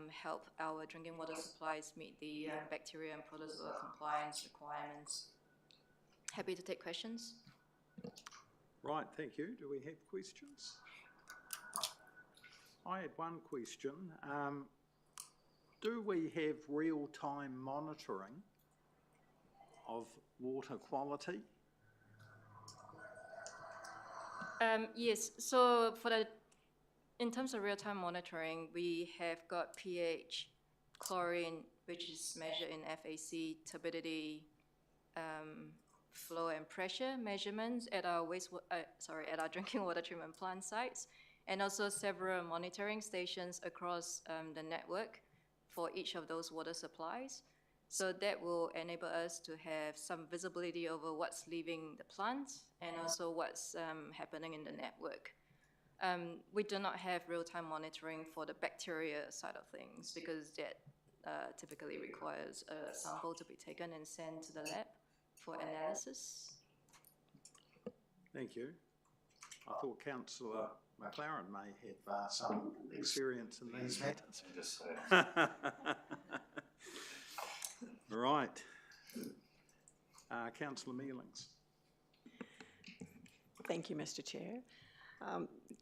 help our drinking water supplies meet the bacteria and protozoa compliance requirements. Happy to take questions. Right, thank you. Do we have questions? I had one question. Do we have real-time monitoring of water quality? Yes, so in terms of real-time monitoring, we have got pH, chlorine, which is measured in FAC, turbidity, flow and pressure measurements at our at our drinking water treatment plant sites, and also several monitoring stations across the network for each of those water supplies. So that will enable us to have some visibility over what's leaving the plant and also what's happening in the network. We do not have real-time monitoring for the bacteria side of things because that typically requires a sample to be taken and sent to the lab for analysis. Thank you. I thought Councillor McLaren may have some experience in these matters. Right. Councillor Mealings. Thank you, Mr. Chair.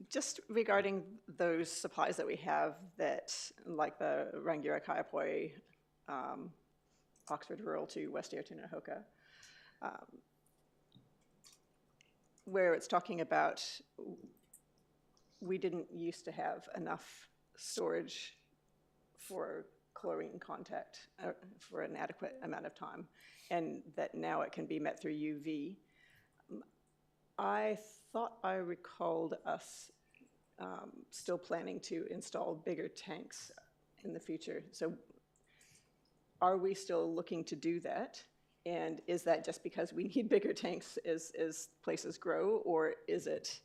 Just regarding those supplies that we have that, like the Rangiora Kaiapoi, Oxford Rural to West Ayrton and Hoka, where it's talking about we didn't used to have enough storage for chlorine contact for an adequate amount of time, and that now it can be met through UV. I thought I recalled us still planning to install bigger tanks in the future. So are we still looking to do that? And is that just because we need bigger tanks as places grow, or is it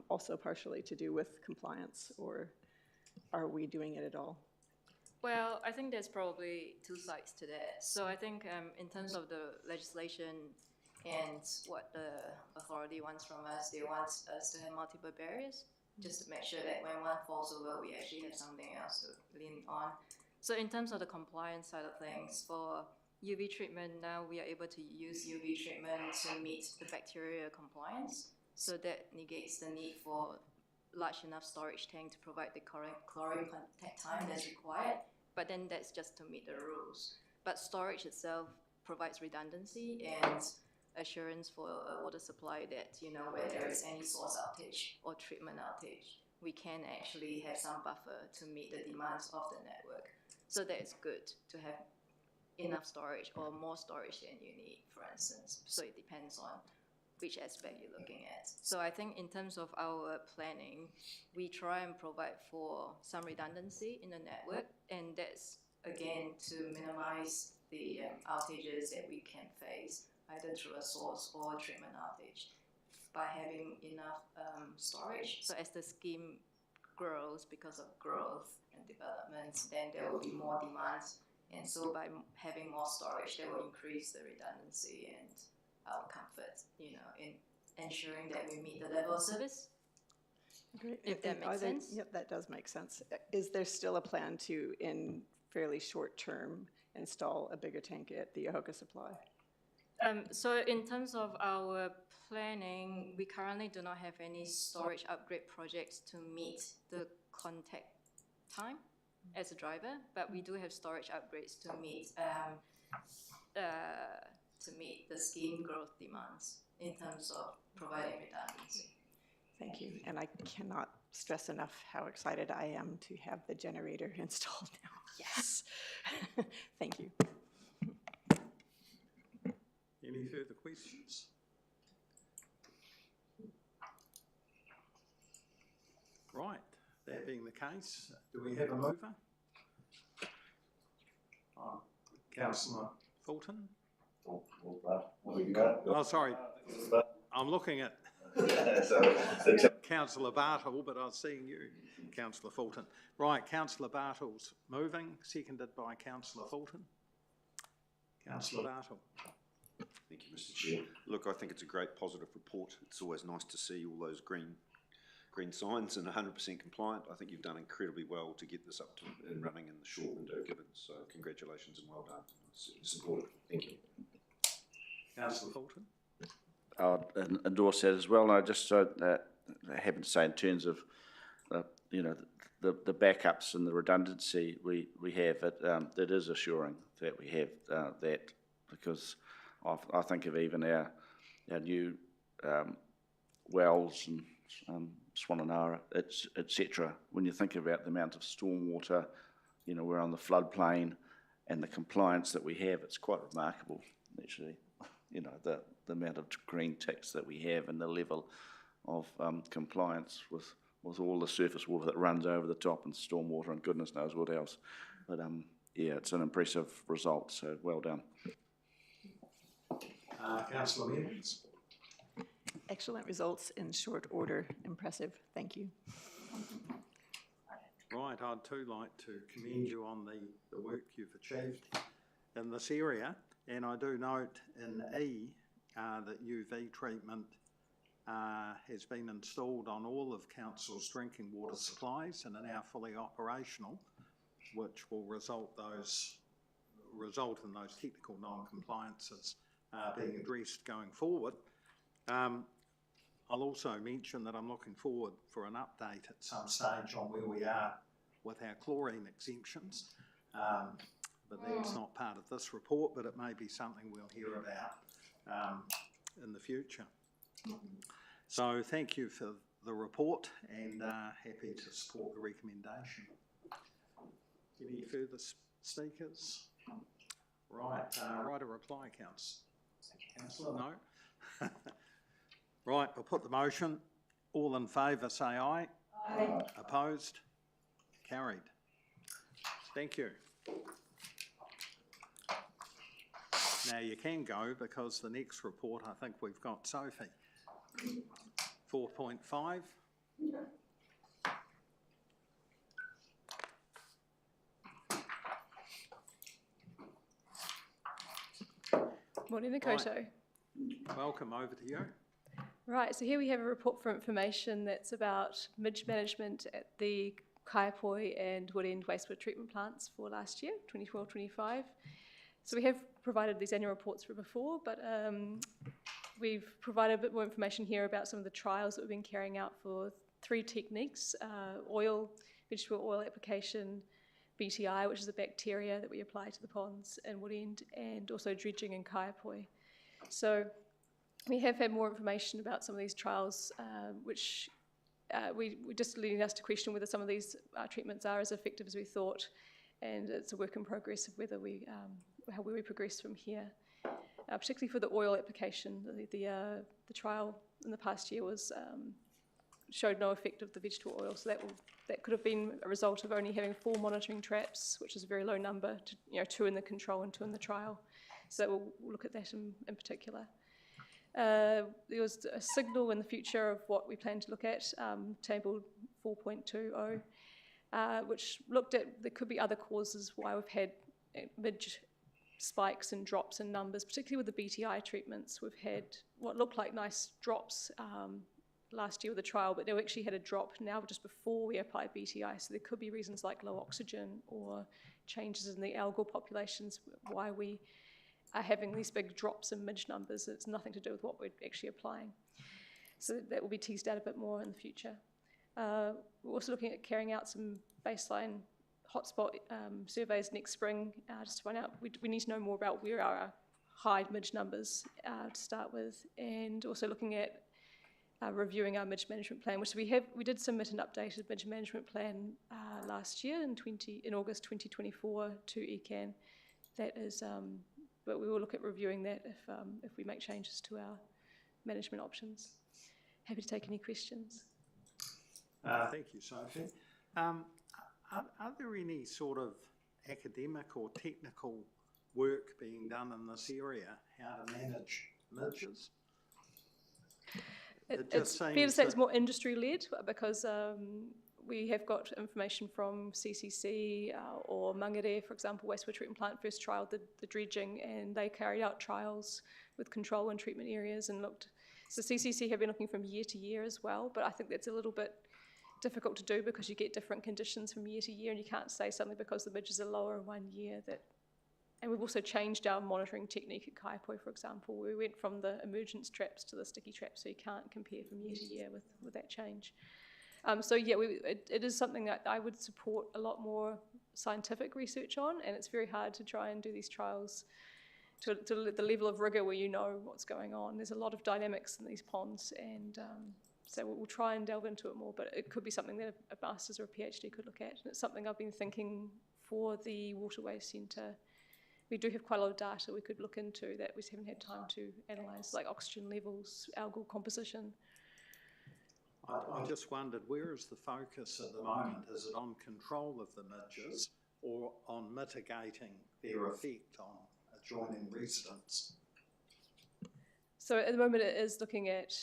also partially to do with compliance, or are we doing it at all? Well, I think there's probably two sides to that. So I think in terms of the legislation and what the authority wants from us, they want us to have multiple barriers, just to make sure that when one falls over, we actually have something else to lean on. So in terms of the compliance side of things, for UV treatment, now we are able to use UV treatment to meet the bacteria compliance. So that negates the need for large enough storage tank to provide the correct chlorine contact time that's required. but then that's just to meet the rules. But storage itself provides redundancy and assurance for a water supply that, you know, where there is any source outage or treatment outage, we can actually have some buffer to meet the demands of the network. So that it's good to have enough storage or more storage than you need, for instance. So it depends on which aspect you're looking at. So I think in terms of our planning, we try and provide for some redundancy in the network, and that's, again, to minimize the outages that we can face, either through a source or treatment outage, by having enough storage. So as the scheme grows because of growth and development, then there will be more demands. And so by having more storage, that will increase the redundancy and our comfort, you know, in ensuring that we meet the level of service. Great. If that makes sense. Yep, that does make sense. Is there still a plan to, in fairly short term, install a bigger tank at the Ahoka Supply? So in terms of our planning, we currently do not have any storage upgrade projects to meet the contact time as a driver, but we do have storage upgrades to meet the scheme growth demands in terms of providing redundancy. Thank you. And I cannot stress enough how excited I am to have the generator installed now. Yes. Thank you. Any further questions? Right, that being the case, do we have a mover? Councillor Fulton? Oh, sorry, I'm looking at Councillor Bartle, but I was seeing you, Councillor Fulton. Right, Councillor Bartle's moving, seconded by Councillor Fulton. Councillor Bartle. Thank you, Mr. Chair. Look, I think it's a great positive report. It's always nice to see all those green signs and 100% compliant. I think you've done incredibly well to get this up to and running in the short window given. So congratulations and well done. It's important. Thank you. Councillor Fulton. I'll endorse that as well. And I just happen to say in terms of, you know, the backups and the redundancy we have, it is assuring that we have that, because I think of even our new wells and Swananara, etc. When you think about the amount of stormwater, you know, we're on the floodplain, and the compliance that we have, it's quite remarkable, actually. You know, the amount of green ticks that we have and the level of compliance with all the surface water that runs over the top and stormwater and goodness knows what else. But yeah, it's an impressive result, so well done. Councillor Evans. Excellent results in short order. Impressive. Thank you. Right, I'd too like to commend you on the work you've achieved in this area, and I do note in E that UV treatment has been installed on all of Council's drinking water supplies and are now fully operational, which will result in those technical non-compliances being addressed going forward. I'll also mention that I'm looking forward for an update at some stage on where we are with our chlorine exemptions, but that's not part of this report, but it may be something we'll hear about in the future. So thank you for the report, and happy to support the recommendation. Any further speakers? Right, write a reply, Councillor. No? Right, I'll put the motion. All in favour say aye. Aye. Opposed? Carried. Thank you. Now you can go, because the next report, I think we've got Sophie. 4.5. Morning, Makoto. Right. Welcome, over to you. Right, so here we have a report for information that's about midge management at the Kaiapoi and Woodend wastewater treatment plants for last year, 2012-25. So we have provided these annual reports for before, but we've provided a bit more information here about some of the trials that we've been carrying out for 3 techniques: vegetable oil application, BTI, which is a bacteria that we apply to the ponds in Woodend, and also dredging in Kaiapoi. So we have had more information about some of these trials, which we just leading us to question whether some of these treatments are as effective as we thought, and it's a work in progress of whether how we progress from here. Particularly for the oil application, the trial in the past year showed no effect of the vegetable oil, so that could have been a result of only having 4 monitoring traps, which is a very low number, 2 in the control and 2 in the trial. So we'll look at that in particular. There was a signal in the future of what we plan to look at, table 4.20, which looked at there could be other causes why we've had midge spikes and drops in numbers, particularly with the BTI treatments. We've had what looked like nice drops last year with the trial, but they actually had a drop now just before we applied BTI. So there could be reasons like low oxygen or changes in the algal populations why we are having these big drops in midge numbers. It's nothing to do with what we're actually applying. So that will be teased out a bit more in the future. We're also looking at carrying out some baseline hotspot surveys next spring, just to find out, we need to know more about where our high midge numbers to start with, and also looking at reviewing our midge management plan, which we did submit an updated midge management plan last year in August 2024 to ECAN. That is, but we will look at reviewing that if we make changes to our management options. Happy to take any questions. Thank you, Sophie. Are there any sort of academic or technical work being done in this area, how to manage midges? It's fair to say it's more industry-led, because we have got information from CCC or Mangere, for example, wastewater treatment plant first trialled the dredging, and they carried out trials with control and treatment areas and looked. So CCC have been looking from year to year as well, but I think that's a little bit difficult to do because you get different conditions from year to year, and you can't say something because the midges are lower in 1 year. And we've also changed our monitoring technique at Kaiapoi, for example. We went from the emergence traps to the sticky traps, so you can't compare from year to year with that change. So yeah, it is something that I would support a lot more scientific research on, and it's very hard to try and do these trials to the level of rigour where you know what's going on. There's a lot of dynamics in these ponds, and so we'll try and delve into it more, but it could be something that a master's or a PhD could look at. And it's something I've been thinking for the Waterways Centre. We do have quite a lot of data we could look into that we just haven't had time to analyse, like oxygen levels, algal composition. I just wondered, where is the focus at the moment? Is it on control of the midges or on mitigating their effect on adjoining residents? So at the moment it is looking at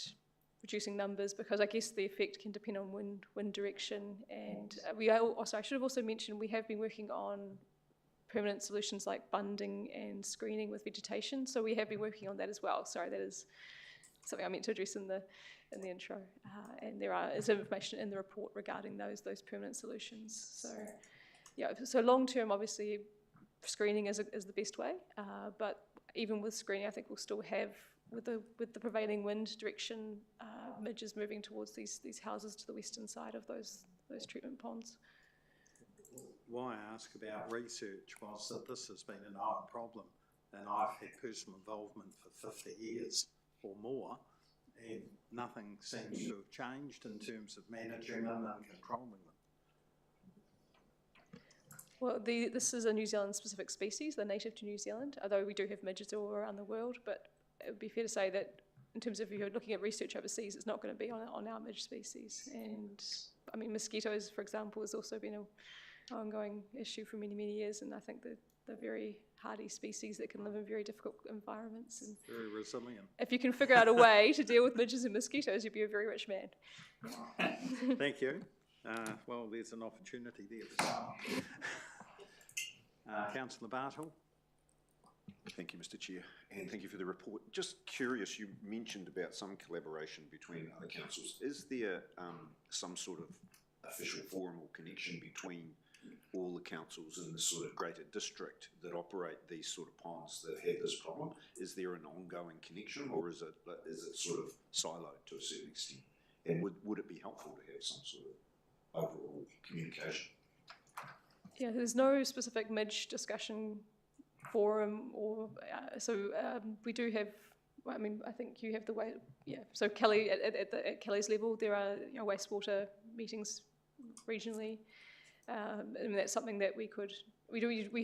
reducing numbers, because I guess the effect can depend on wind direction. And I should have also mentioned we have been working on permanent solutions like bunding and screening with vegetation. So we have been working on that as well. Sorry, that is something I meant to address in the intro. And there is information in the report regarding those permanent solutions. So yeah, so long term, obviously, screening is the best way. But even with screening, I think we'll still have, with the prevailing wind direction, midges moving towards these houses to the western side of those treatment ponds. Why I ask about research was that this has been an old problem, and I've had personal involvement for 50 years or more, and nothing seems to have changed in terms of managing them and controlling them. Well, this is a New Zealand specific species. They're native to New Zealand, although we do have midges all around the world, but it would be fair to say that in terms of if you're looking at research overseas, it's not going to be on our midge species. And I mean, mosquitoes, for example, has also been an ongoing issue for many, many years, and I think that they're very hardy species that can live in very difficult environments. And very resilient. If you can figure out a way to deal with midges and mosquitoes, you'd be a very rich man. Thank you. Well, there's an opportunity there. Councillor Bartle. Thank you, Mr. Chair, and thank you for the report. Just curious, you mentioned about some collaboration between other councils. Is there some sort of official forum or connection between all the councils in this sort of greater district that operate these sort of ponds that have this problem? Is there an ongoing connection, or is it sort of siloed to a certain extent? And would it be helpful to have some sort of overall communication? Yeah, there's no specific midge discussion forum we do have, I mean, I think you have the way, yeah, so Kelly, at Kelly's level, there are wastewater meetings regionally. And that's something that we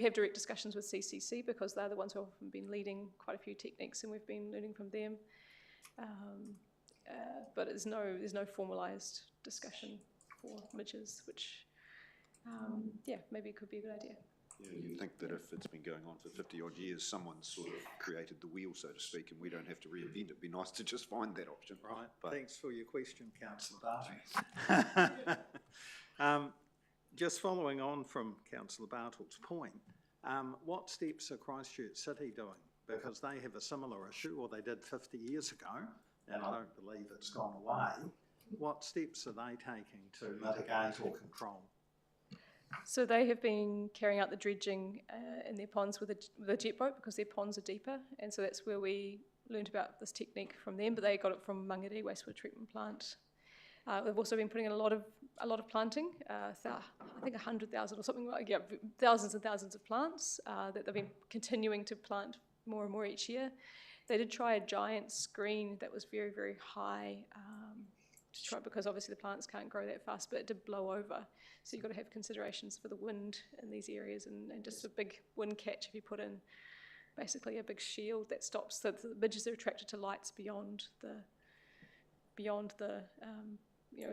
have direct discussions with CCC because they're the ones who have often been leading quite a few techniques and we've been learning from them. But there's no formalised discussion for midges, which, maybe could be a good idea. Yeah, you'd think that if it's been going on for 50 odd years, someone's sort of created the wheel, so to speak, and we don't have to reinvent it. It'd be nice to just find that option. Right, But thanks for your question, councillor Bartle. Just following on from councillor Bartle's point, what steps are Christchurch City doing? Because they have a similar issue, or they did 50 years ago, and I don't believe it's gone away. What steps are they taking to mitigate or control? So they have been carrying out the dredging in their ponds with a jet boat because their ponds are deeper, and so that's where we learned about this technique from them. But they got it from Mangere Wastewater Treatment Plant. They've also been putting in a lot of planting. I think 100,000 or something like thousands and thousands of plants that they've been continuing to plant more and more each year. They did try a giant screen that was very, very high to try because obviously the plants can't grow that fast, but it did blow over. So you've got to have considerations for the wind in these areas and just a big wind catch if you put in basically a big shield that stops the midges are attracted to lights beyond the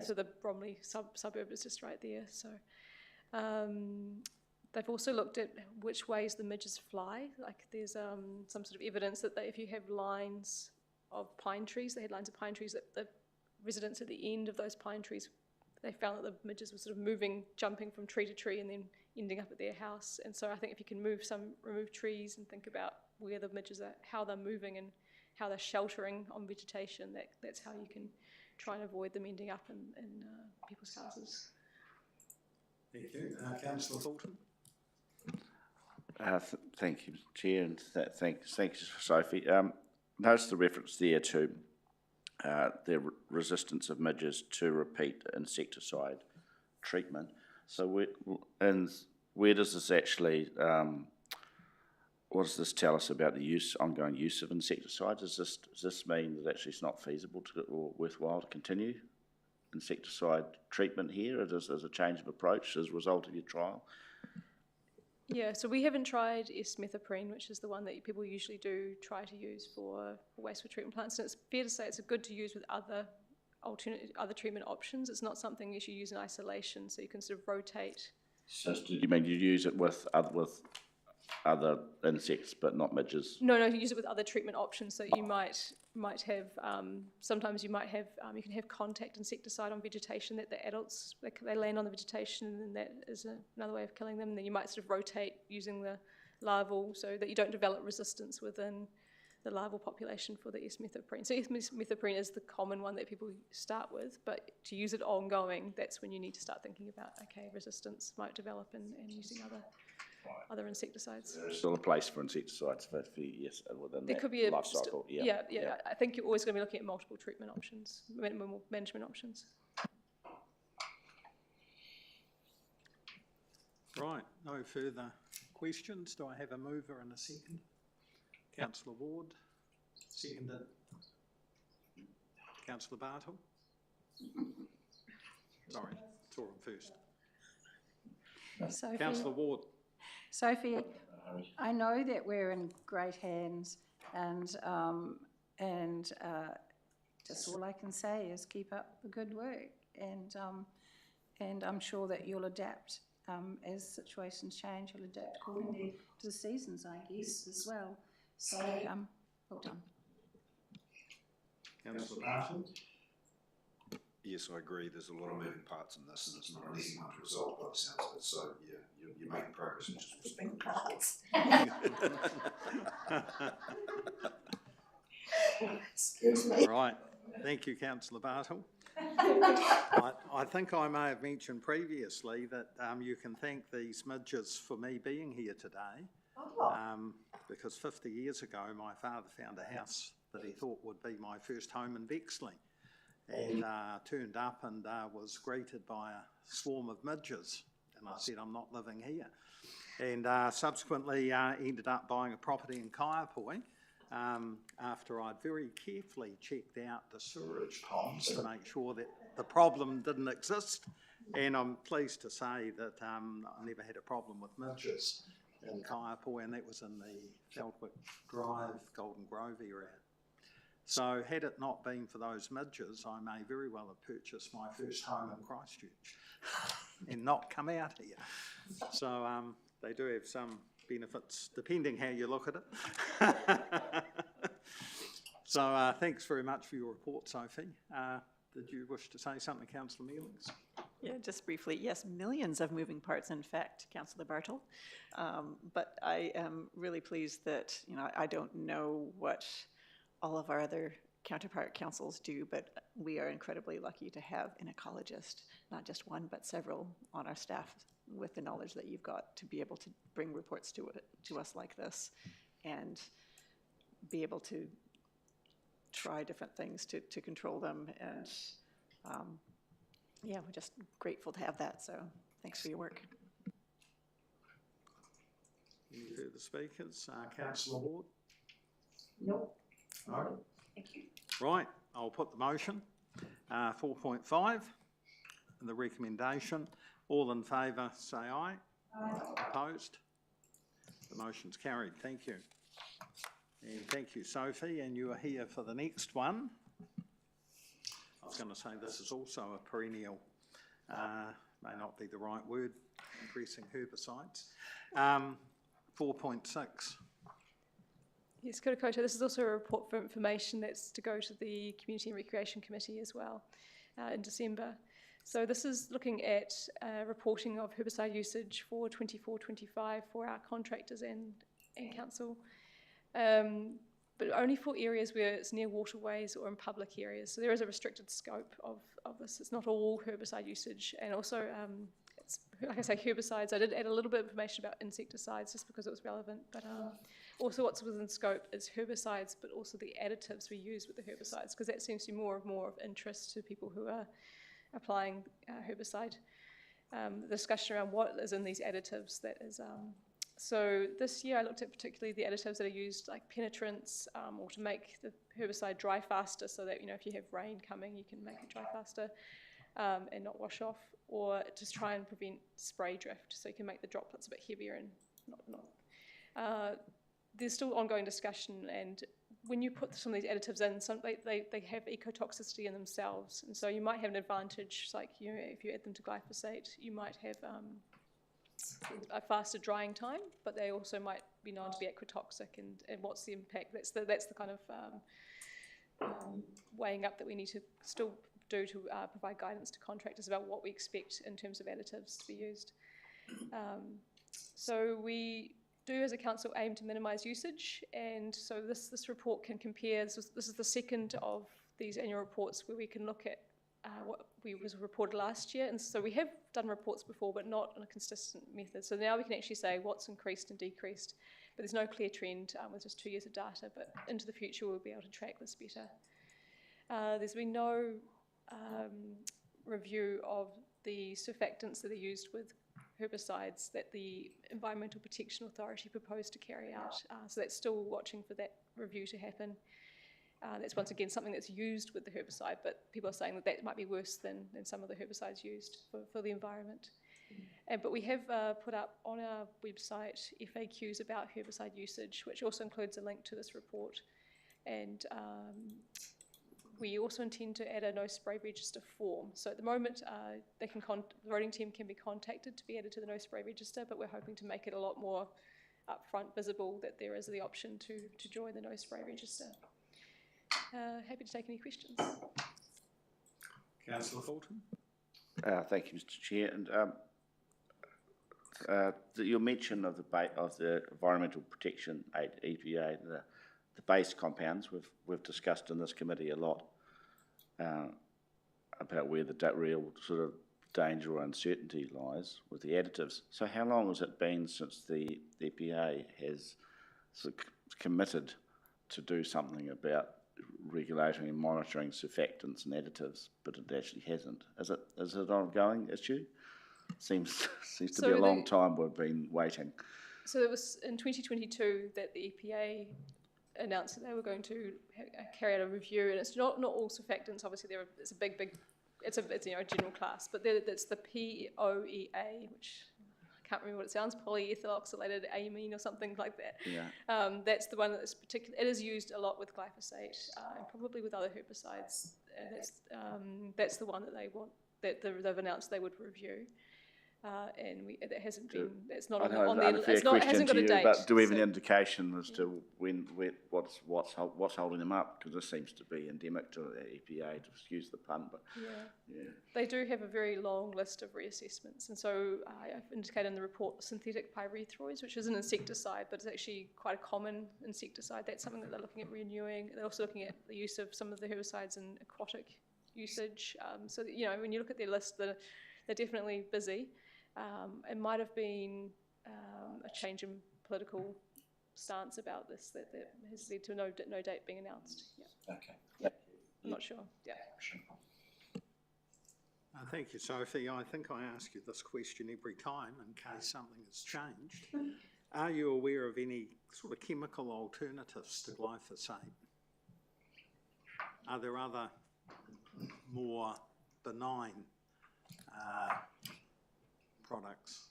so the Bromley suburb is just right there. So they've also looked at which ways the midges fly. Like there's some sort of evidence that if you have lines of pine trees, they had lines of pine trees that the residents at the end of those pine trees, they found that the midges were sort of jumping from tree to tree and then ending up at their house. And so I think if you can remove trees and think about where the midges are, how they're moving and how they're sheltering on vegetation, that's how you can try and avoid them ending up in people's houses. Thank you. Councillor Thornton. Thank you, Chair, and thanks, Sophie. Notice the reference there to the resistance of midges to repeat insecticide treatment. So where does this actually, what does this tell us about the ongoing use of insecticides? Does this mean that actually it's not feasible or worthwhile to continue insecticide treatment here? Or does a change of approach as a result of your trial? Yeah, so we haven't tried S-methoprene, which is the one that people usually do try to use for wastewater treatment plants. And it's fair to say it's good to use with other treatment options. It's not something you should use in isolation, so you can sort of rotate. So you mean you use it with other insects, but not midges? No, you use it with other treatment options. So you might have, sometimes you might have, you can have contact insecticide on vegetation that the adults, they land on the vegetation and that is another way of killing them. And then you might sort of rotate using the larval so that you don't develop resistance within the larval population for the S-methoprene. So S-methoprene is the common one that people start with, but to use it ongoing, that's when you need to start thinking about, okay, resistance might develop and using other insecticides. There's still a place for insecticides for yes, within there that could be life cycle. Yeah. I think you're always going to be looking at multiple treatment options, management options. Right, no further questions. Do I have a mover and a second? Councillor Ward, seconded. Councillor Bartle. Sorry, saw him first. Sophie. Councillor Ward. Sophie, I know that we're in great hands, and just all I can say is keep up the good work, and I'm sure that you'll adapt as situations change. You'll adapt accordingly to the seasons, I guess, as well. So, well done. Councillor Bartle. yes, I agree. There's a lot of moving parts in this, and it's not an easy one to resolve by the sounds of it. So yeah, you're making progress, which is Moving parts. Excuse me. Right, thank you, Councillor Bartle. I think I may have mentioned previously that you can thank these midges for me being here today, because 50 years ago my father found a house that he thought would be my first home in Bexley, and turned up and was greeted by a swarm of midges And I said, I'm not living here. And subsequently ended up buying a property in Kaiapoi after I'd very carefully checked out the sewerage ponds to make sure that the problem didn't exist. And I'm pleased to say that I never had a problem with midges in Kaiapoi, and that was in the Feldwick Drive, Golden Grove area. So had it not been for those midges, I may very well have purchased my first home in Christchurch and not come out here. So they do have some benefits, depending how you look at it. So thanks very much for your report, Sophie. Did you wish to say something, Councillor Mealings? Yeah, just briefly, yes, millions of moving parts, in fact, Councillor Bartle. But I am really pleased that, I don't know what all of our other counterpart councils do, but we are incredibly lucky to have an ecologist, not just one, but several on our staff with the knowledge that you've got to be able to bring reports to us like this and be able to try different things to control them. And yeah, we're just grateful to have that. So thanks for your work. Any further speakers? Councillor Ward? Nope. No? Thank you. Right, I'll put the motion. 4.5, the recommendation. All in favour, say aye. Aye. Opposed? The motion's carried. Thank you. And thank you, Sophie, and you are here for the next one. I was going to say this is also a perennial, may not be the right word, increasing herbicides. 4.6. Yes, Kia ora koutou. This is also a report for information that's to go to the Community and Recreation Committee as well in December. So this is looking at reporting of herbicide usage for 24-25 for our contractors and council, but only for areas where it's near waterways or in public areas. So there is a restricted scope of this. It's not all herbicide usage, and also it's, like I say, herbicides. I did add a little bit of information about insecticides just because it was relevant, but also what's within scope is herbicides, but also the additives we use with the herbicides, because that seems to be more of interest to people who are applying herbicide. The discussion around what is in these additives, that is, so this year I looked at particularly the additives that are used, like penetrants, or to make the herbicide dry faster, so that, if you have rain coming, you can make it dry faster and not wash off, or just try and prevent spray drift, so you can make the droplets a bit heavier and not. There's still ongoing discussion, and when you put some of these additives in, they have ecotoxicity in themselves, and so you might have an advantage, like if you add them to glyphosate, you might have a faster drying time, but they also might be known to be ecotoxic, and what's the impact? That's the kind of weighing up that we need to still do to provide guidance to contractors about what we expect in terms of additives to be used. So we do as a council aim to minimise usage, and so this report can compare, this is the second of these annual reports where we can look at what was reported last year, and so we have done reports before but not on a consistent method, so now we can actually say what's increased and decreased, but there's no clear trend with just 2 years of data, but into the future we'll be able to track this better. There's been no review of the surfactants that are used with herbicides that the Environmental Protection Authority proposed to carry out. So that's still watching for that review to happen. That's once again something that's used with the herbicide, but people are saying that might be worse than some of the herbicides used for the environment. But we have put up on our website FAQs about herbicide usage, which also includes a link to this report. And we also intend to add a no spray register form. So at the moment, the voting team can be contacted to be added to the no spray register, but we're hoping to make it a lot more upfront visible that there is the option to join the no spray register. Happy to take any questions. Councillor Fulton. Thank you, Mr. Chair. And your mention of the Environmental Protection EPA, the base compounds, we've discussed in this committee a lot about where the real sort of danger or uncertainty lies with the additives. So how long has it been since the EPA has sort of committed to do something about regulating and monitoring surfactants and additives, but it actually hasn't? Is it an ongoing issue? seems to So be a long the- time we've been waiting. So it was in 2022 that the EPA announced that they were going to carry out a review, and it's not all surfactants. Obviously, it's a big, it's a general class, but it's the POEA, which I can't remember what it sounds, polyethyloxylated amine or something like that. Yeah. That's the one that's particular. It is used a lot with glyphosate and probably with other herbicides. That's the one that they want, that they've announced they would review. And it hasn't been. It's not I on know the. it's an unfair It's not. It question hasn't got to a you, date. but do we have an so- indication as to what's holding them up? Because this seems to be endemic to the EPA, to excuse the pun. But yeah, they do have a very long list of reassessments, and so I've indicated in the report synthetic pyrethroids, which is an insecticide, but it's actually quite a common insecticide. That's something that they're looking at renewing. They're also looking at the use of some of the herbicides in aquatic usage. So that, when you look at their list, they're definitely busy. It might have been a change in political stance about this that has led to no date being announced. Yeah. okay, Yeah. I'm not sure. Yeah. Thank you, Sophie. I think I ask you this question every time in case something has changed. Are you aware of any sort of chemical alternatives to glyphosate? Are there other more benign products?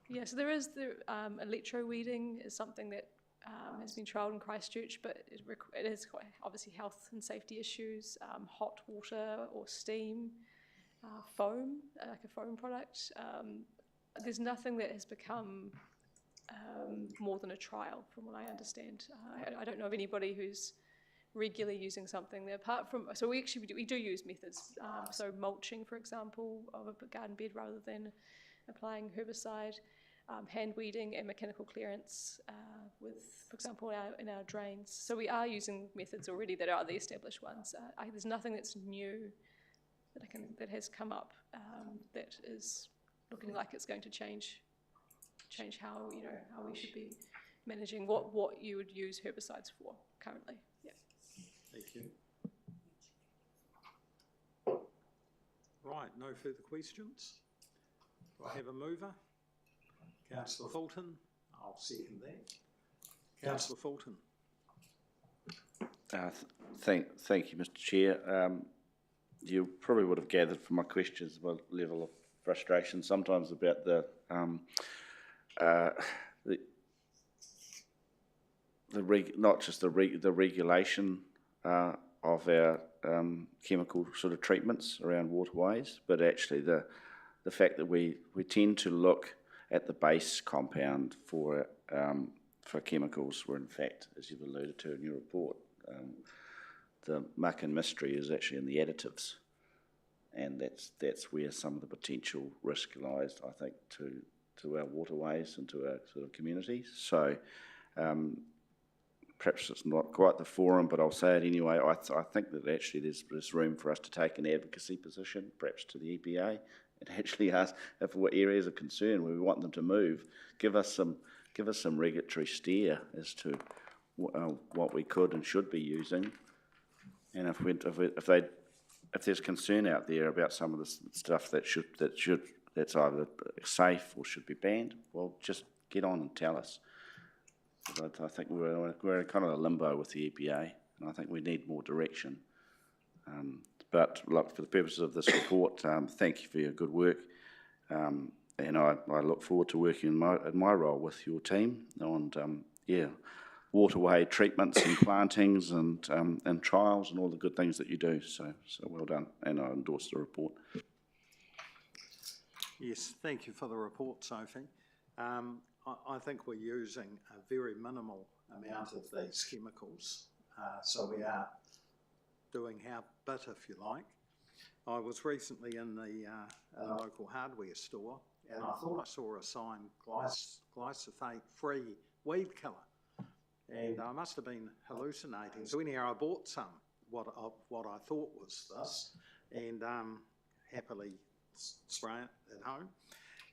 Yeah, so there is electroweeding is something that has been trialled in Christchurch, but it has quite obviously health and safety issues. Hot water or steam, foam, like a foam product. There's nothing that has become more than a trial, from what I understand. I don't know of anybody who's regularly using something there, apart from, so we do use methods, so mulching, for example, of a garden bed rather than applying herbicide, hand weeding and mechanical clearance with, for example, in our drains. So we are using methods already that are the established ones. There's nothing that's new that has come up that is looking like it's going to change how how we should be managing what you would use herbicides for currently. Yeah. Thank you. Right, no further questions? Do I have a mover? Councillor Fulton, I'll second that. Councillor Fulton. Thank you, Mr. Chair. You probably would have gathered from my questions my level of frustration sometimes about the not just the regulation of our chemical sort of treatments around waterways, but actually the fact that we tend to look at the base compound for chemicals, where in fact, as you've alluded to in your report, the muck and mystery is actually in the additives, and that's where some of the potential risk lies, I think, to our waterways and to our sort of communities. So perhaps it's not quite the forum, but I'll say it anyway. I think that actually there's room for us to take an advocacy position, perhaps to the EPA, and actually ask if what areas of concern where we want them to move, give us some regulatory steer as to what we could and should be using, and if there's concern out there about some of the stuff that's either safe or should be banned, well, just get on and tell us. But I think we're in kind of a limbo with the EPA, and I think we need more direction. But look, for the purposes of this report, thank you for your good work, and I look forward to working in my role with your team on waterway treatments and plantings and trials and all the good things that you do. So well done, and I endorse the report. Yes, thank you for the report, Sophie. I think we're using a very minimal amount of these chemicals, so we are doing our bit, if you like. I was recently in the local hardware store, and I thought I saw a sign, glyphosate-free weed killer, and I must have been hallucinating. So anyhow, I bought some, what I thought was this, and happily spray it at home.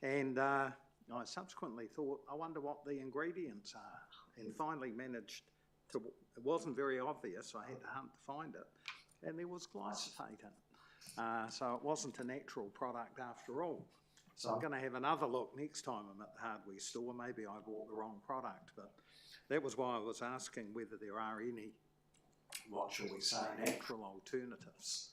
And I subsequently thought, I wonder what the ingredients are, and finally managed to, it wasn't very obvious, I had to hunt to find it, and there was glyphosate in it. So it wasn't a natural product after all. So I'm going to have another look next time I'm at the hardware store. Maybe I bought the wrong product, but that was why I was asking whether there are any, what shall we say, natural alternatives.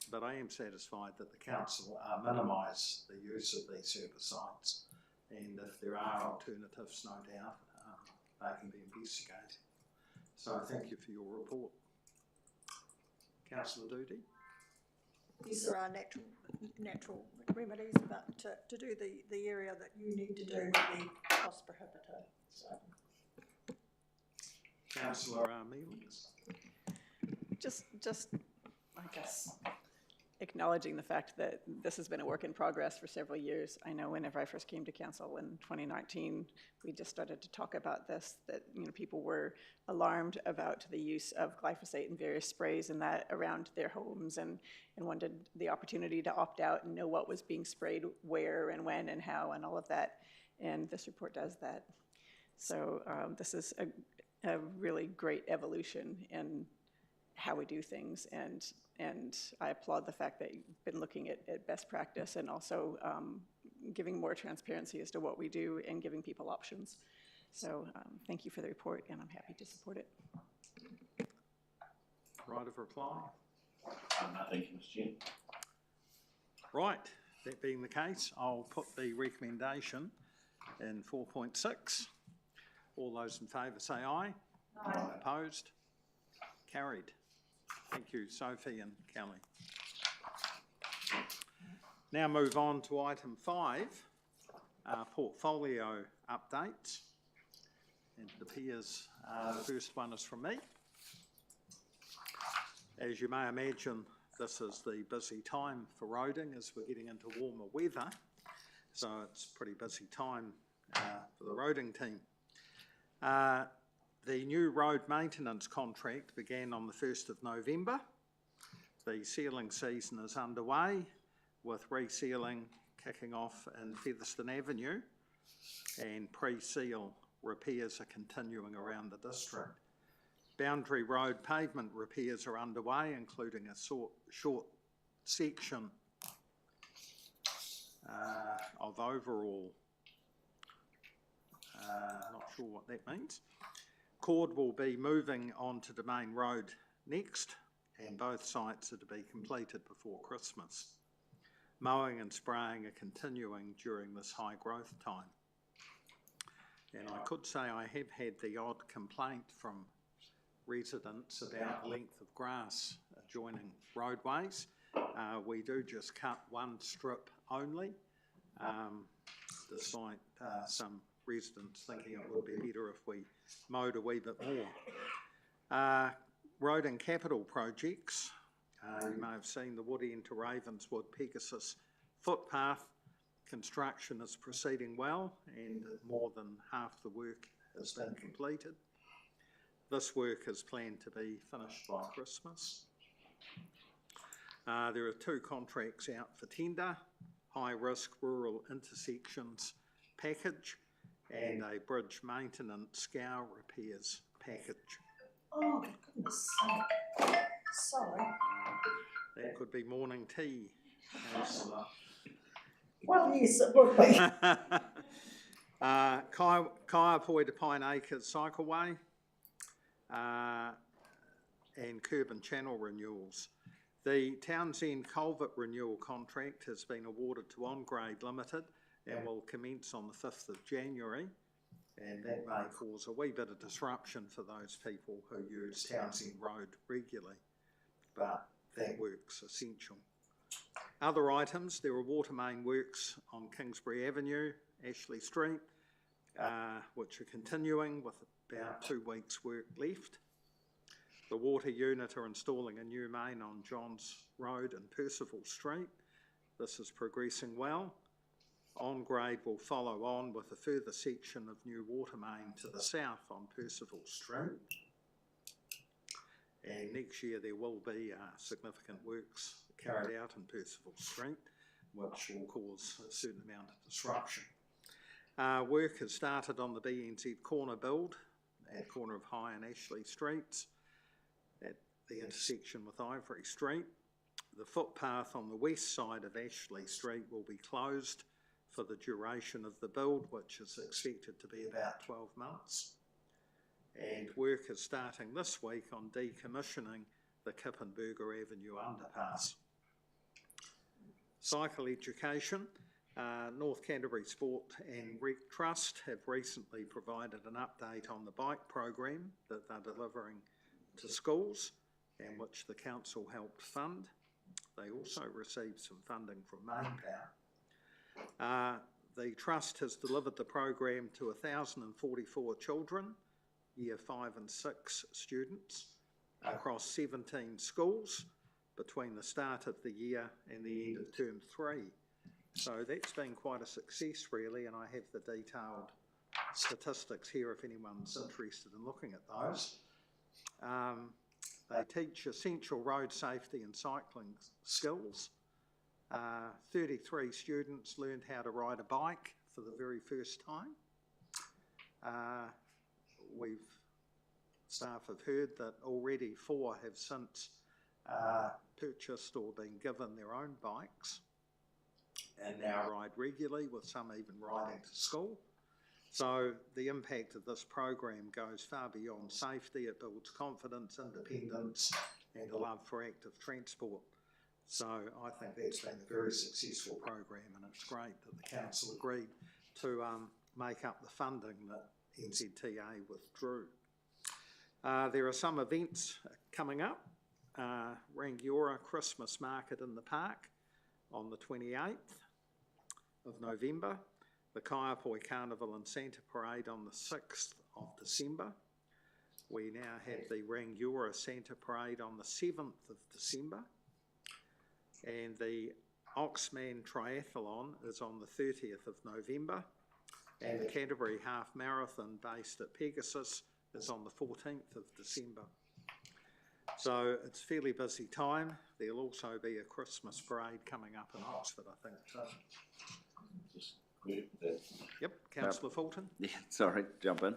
But I am satisfied that the council minimise the use of these herbicides, and if there are alternatives, no doubt, they can be investigated. So thank you for your report. Councillor Doody? Yes, there are natural remedies, but to do the area that you need to do would be cost prohibitive. So. Councillor Mealings? Just, I guess, acknowledging the fact that this has been a work in progress for several years. I know whenever I first came to council in 2019, we just started to talk about this, that people were alarmed about the use of glyphosate in various sprays and that around their homes, and wanted the opportunity to opt out and know what was being sprayed where and when and how and all of that. And this report does that. So this is a really great evolution in how we do things, and I applaud the fact that you've been looking at best practice and also giving more transparency as to what we do and giving people options. So thank you for the report, and I'm happy to support it. Right of reply? Thank you, Mr. Chair. Right, that being the case, I'll put the recommendation in 4.6. All those in favour say aye. Aye. Opposed? Carried. Thank you, Sophie and Kelly. Now move on to item 5, portfolio updates. And it appears the first one is from me. As you may imagine, this is the busy time for roading as we're getting into warmer weather. So it's a pretty busy time for the roading team. The new road maintenance contract began on the 1st of November. The sealing season is underway, with resealing kicking off in Featherston Avenue, and pre-seal repairs are continuing around the district. Boundary road pavement repairs are underway, including a short section of overall, not sure what that means. Cord will be moving on to Domain Road next, and both sites are to be completed before Christmas. Mowing and spraying are continuing during this high growth time. And I could say I have had the odd complaint from residents about the length of grass adjoining roadways. We do just cut one strip only, despite some residents thinking it would be better if we mowed a wee bit more. Road and capital projects. You may have seen the Wood End to Ravenswood Pegasus footpath. Construction is proceeding well, and more than half the work has been completed. This work is planned to be finished by Christmas. There are 2 contracts out for tender: high risk rural intersections package and a bridge maintenance scour repairs package. Oh, for goodness sake. Sorry. That could be morning tea. Well, yes, it would be. Kaiapoi to Pine Acres Cycleway and curb and channel renewals. The Townsend Culvert renewal contract has been awarded to On Grade Limited and will commence on the 5th of January, and that may cause a wee bit of disruption for those people who use Townsend Road regularly, but that work's essential. Other items: there are water main works on Kingsbury Avenue, Ashley Street, which are continuing with about 2 weeks' work left. The water unit are installing a new main on Johns Road and Percival Street. This is progressing well. On Grade will follow on with a further section of new water main to the south on Percival Street. And next year there will be significant works carried out in Percival Street, which will cause a certain amount of disruption. Work has started on the BNZ corner build at corner of High and Ashley Streets at the intersection with Ivory Street. the footpath on the west side of Ashley Street will be closed for the duration of the build, which is expected to be about 12 months. And work is starting this week on decommissioning the Kippenberger Avenue underpass. Cycle education. North Canterbury Sport and Rec Trust have recently provided an update on the bike program that they're delivering to schools and which the council helped fund. They also received some funding from Mainpower. The Trust has delivered the program to 1,044 children, Year 5 and 6 students, across 17 schools between the start of the year and the end of Term 3. So that's been quite a success, really, and I have the detailed statistics here if anyone's interested in looking at those. They teach essential road safety and cycling skills. 33 students learned how to ride a bike for the very first time. Staff have heard that already 4 have since purchased or been given their own bikes and now ride regularly, with some even riding to school. So the impact of this program goes far beyond safety. It builds confidence, independence and a love for active transport. So I think that's been a very successful program, and it's great that the council agreed to make up the funding that NZTA withdrew. There are some events coming up. Rangiora Christmas Market in the Park on the 28th of November, the Kaiapoi Carnival and Santa Parade on the 6th of December. We now have the Rangiora Santa Parade on the 7th of December, and the Oxman Triathlon is on the 30th of November, and the Canterbury Half Marathon based at Pegasus is on the 14th of December. So it's a fairly busy time. There'll also be a Christmas parade coming up in Oxford, I think. Yep, Councillor Fulton. Yeah, sorry, jump in.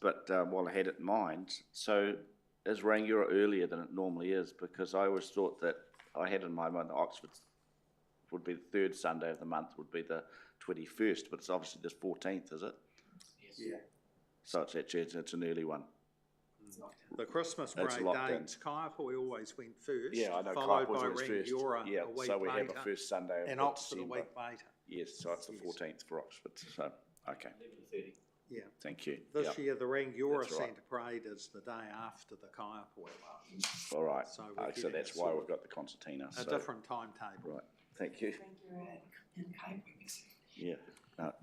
But while I had it in mind, so is Rangiora earlier than it normally is? Because I always thought that I had in my mind that Oxford would be the third Sunday of the month, would be the 21st, but it's obviously the 14th, is it? Yes. Yeah. So it's an early one. The Christmas parade dates, Kaiapoi always went first, yeah, I know, followed by first. Rangiora yeah, a week so we later, have a first Sunday of and Oxford December. a week later. Yes, so it's the 14th for Oxford. So, okay. 11:30. Yeah. Thank you. This year, the Rangiora That's right. Santa Parade is the day after the Kaiapoi one. All right. So, So that's why we've got the concertina. A different timetable. Right. Thank you. Yeah. No.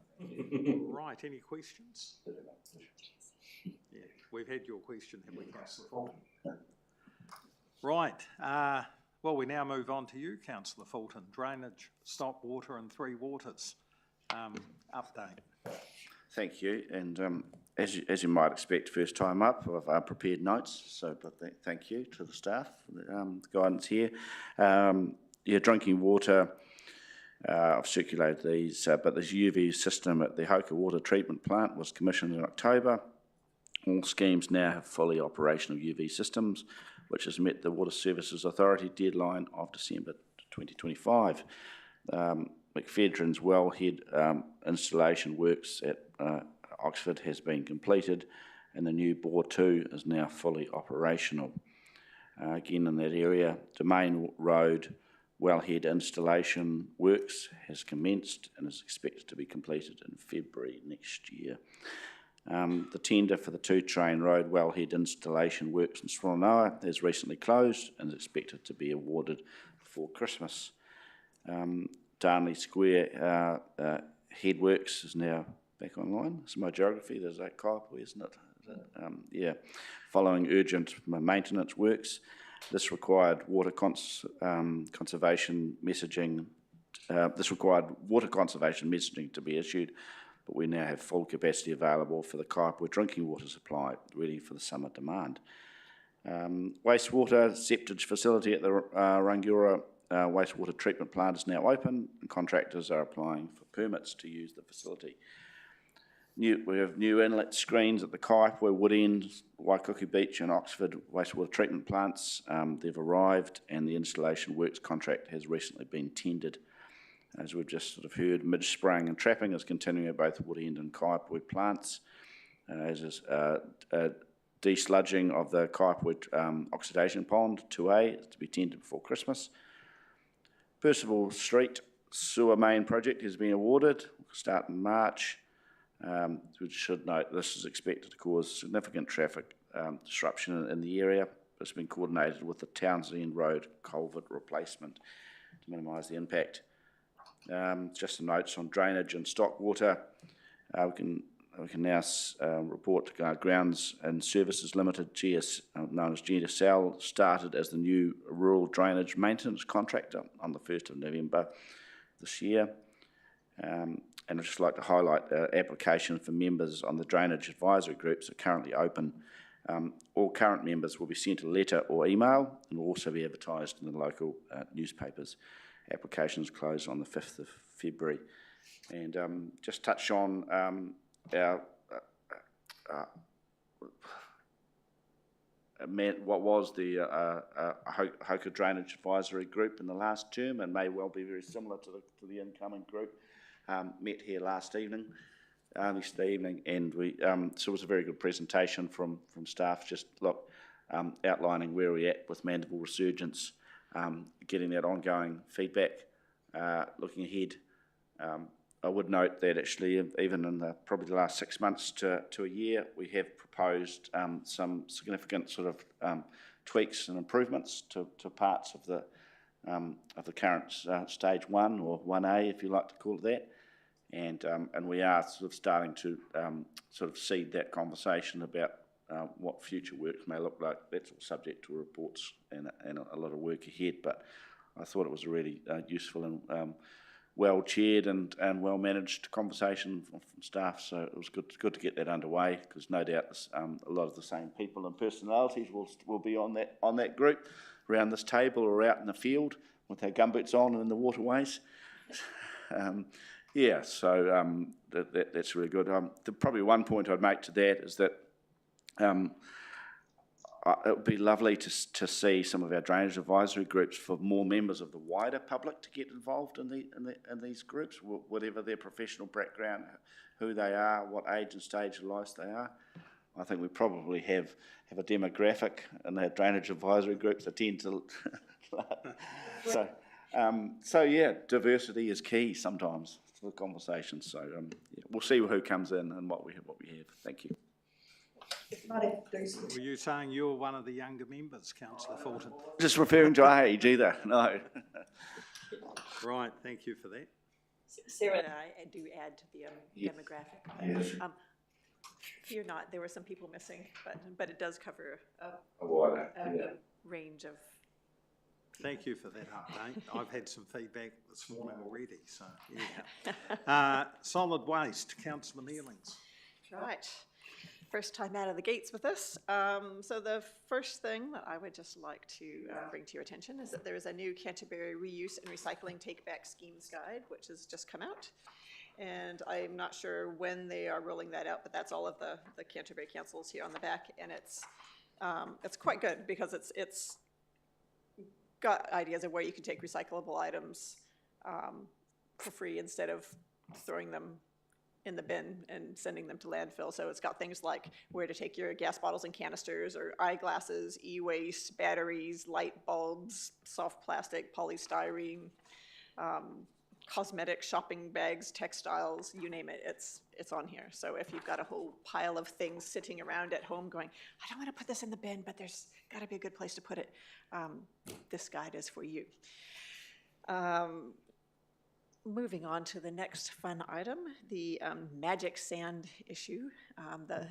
Right. Any questions? Yeah, we've had your question, have we, Councillor Fulton? Right. Well, we now move on to you, Councillor Fulton. Drainage, stock water and Three Waters update. Thank you. And as you might expect, first time up, I've prepared notes. So, but thank you to the staff for the guidance here. Yeah, drinking water. I've circulated these, but this UV system at the Hoka Water Treatment Plant was commissioned in October. All schemes now have fully operational UV systems, which has met the Water Services Authority deadline of December 2025. McFedrin's wellhead installation works at Oxford has been completed, and the new bore 2 is now fully operational. Again, in that area, Domain Road wellhead installation works has commenced and is expected to be completed in February next year. The tender for the 2 Train Road wellhead installation works in Swannanoa has recently closed and is expected to be awarded before Christmas. Darnley Square headworks is now back online. It's my geography. There's that Kaiapoi, isn't it? Yeah. Following urgent maintenance works, this required water conservation messaging. This required water conservation messaging to be issued, but we now have full capacity available for the Kaiapoi drinking water supply, ready for the summer demand. Wastewater septage facility at the Rangiora wastewater treatment plant is now open, and contractors are applying for permits to use the facility. We have new inlet screens at the Kaiapoi, Woodend, Waikuku Beach and Oxford wastewater treatment plants. They've arrived and the installation works contract has recently been tendered. As we've just sort of heard, midge spraying and trapping is continuing at both Woodend and Kaiapoi plants, as is desludging of the Kaiapoi oxidation pond 2A is to be tendered before Christmas. Percival Street sewer main project has been awarded, start in March. We should note this is expected to cause significant traffic disruption in the area. It's been coordinated with the Townsend Road culvert replacement to minimise the impact. Just some notes on drainage and stock water. We can now report to Grounds and Services Limited, known as GSL, started as the new rural drainage maintenance contractor on the 1st of November this year. And I'd just like to highlight application for members on the drainage advisory groups are currently open. All current members will be sent a letter or email and will also be advertised in the local newspapers. Applications close on the 5th of February. And just touch on our what was the Hoka Drainage Advisory Group in the last term and may well be very similar to the incoming group. Met here yesterday evening, and so it was a very good presentation from staff, just outlining where we're at with Mandeville Resurgence, getting that ongoing feedback, looking ahead. I would note that actually, even in probably the last 6 months to a year, we have proposed some significant sort of tweaks and improvements to parts of the current stage 1 or 1A, if you like to call it that. And we are sort of starting to sort of seed that conversation about what future work may look like. That's all subject to reports and a lot of work ahead. But I thought it was a really useful and well chaired and well managed conversation from staff. So it was good to get that underway, because no doubt a lot of the same people and personalities will be on that group around this table or out in the field with their gumboots on and in the waterways. Yeah, so that's really good. Probably one point I'd make to that is that it would be lovely to see some of our drainage advisory groups for more members of the wider public to get involved in these groups, whatever their professional background, who they are, what age and stage of life they are. I think we probably have a demographic in our drainage advisory groups that tend to so yeah, diversity is key sometimes to the conversation. So yeah, we'll see who comes in and what we have. Thank you. Were you saying you're one of the younger members, Councillor Fulton? Just referring to age either, no. Right, thank you for that. Sarah and I do add to the demographic. Yes. Fear not, there were some people missing, but it does cover A wider, a range of. Thank you for that update. I've had some feedback this morning already, so yeah. Solid waste, Councillor Mealings. Right. First time out of the gates with this. So the first thing that I would just like to bring to your attention is that there is a new Canterbury Reuse and Recycling Take-Back Schemes Guide, which has just come out. And I'm not sure when they are rolling that out, but that's all of the Canterbury councils here on the back. And it's quite good, because it's got ideas of where you can take recyclable items for free instead of throwing them in the bin and sending them to landfill. So it's got things like where to take your gas bottles and canisters, or eyeglasses, e-waste, batteries, light bulbs, soft plastic, polystyrene, cosmetic, shopping bags, textiles, you name it, it's on here. So if you've got a whole pile of things sitting around at home going, I don't want to put this in the bin, but there's got to be a good place to put it, this guide is for you. Moving on to the next fun item, the magic sand issue.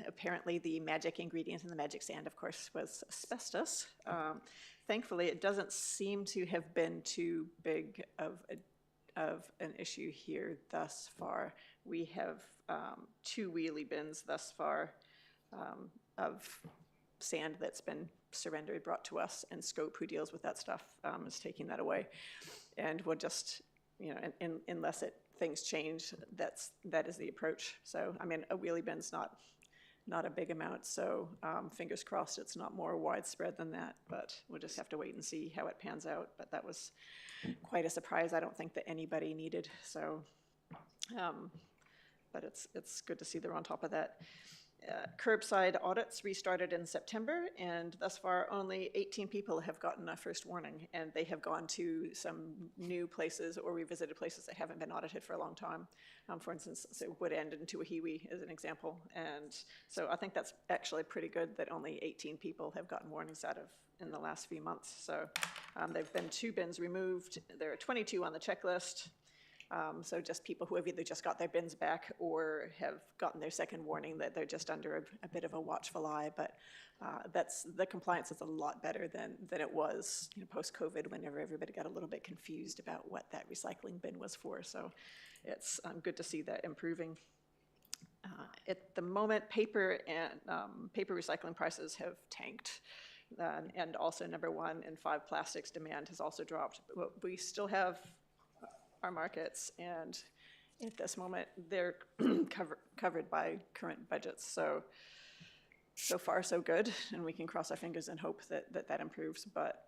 Apparently the magic ingredient in the magic sand, of course, was asbestos. Thankfully, it doesn't seem to have been too big of an issue here thus far. We have 2 wheelie bins thus far of sand that's been surrendered, brought to us, and Scope, who deals with that stuff, is taking that away. And we'll just you know, unless things change, that is the approach. So, I mean, a wheelie bin's not a big amount, so fingers crossed it's not more widespread than that, but we'll just have to wait and see how it pans out. But that was quite a surprise. I don't think that anybody needed, so, but it's good to see they're on top of that. Curbside audits restarted in September, and thus far only 18 people have gotten a first warning, and they have gone to some new places or revisited places that haven't been audited for a long time. For instance, so Wood End and Tuahiwi is an example, and so I think that's actually pretty good that only 18 people have gotten warnings out of in the last few months. So there have been 2 bins removed. There are 22 on the checklist. So just people who have either just got their bins back or have gotten their second warning that they're just under a bit of a watchful eye. But the compliance is a lot better than it was, you know, post-COVID, whenever everybody got a little bit confused about what that recycling bin was for. So it's good to see that improving. At the moment, paper recycling prices have tanked. And also number 1 in 5 plastics demand has also dropped. But we still have our markets, and at this moment they're covered by current budgets. So far so good, and we can cross our fingers and hope that improves, but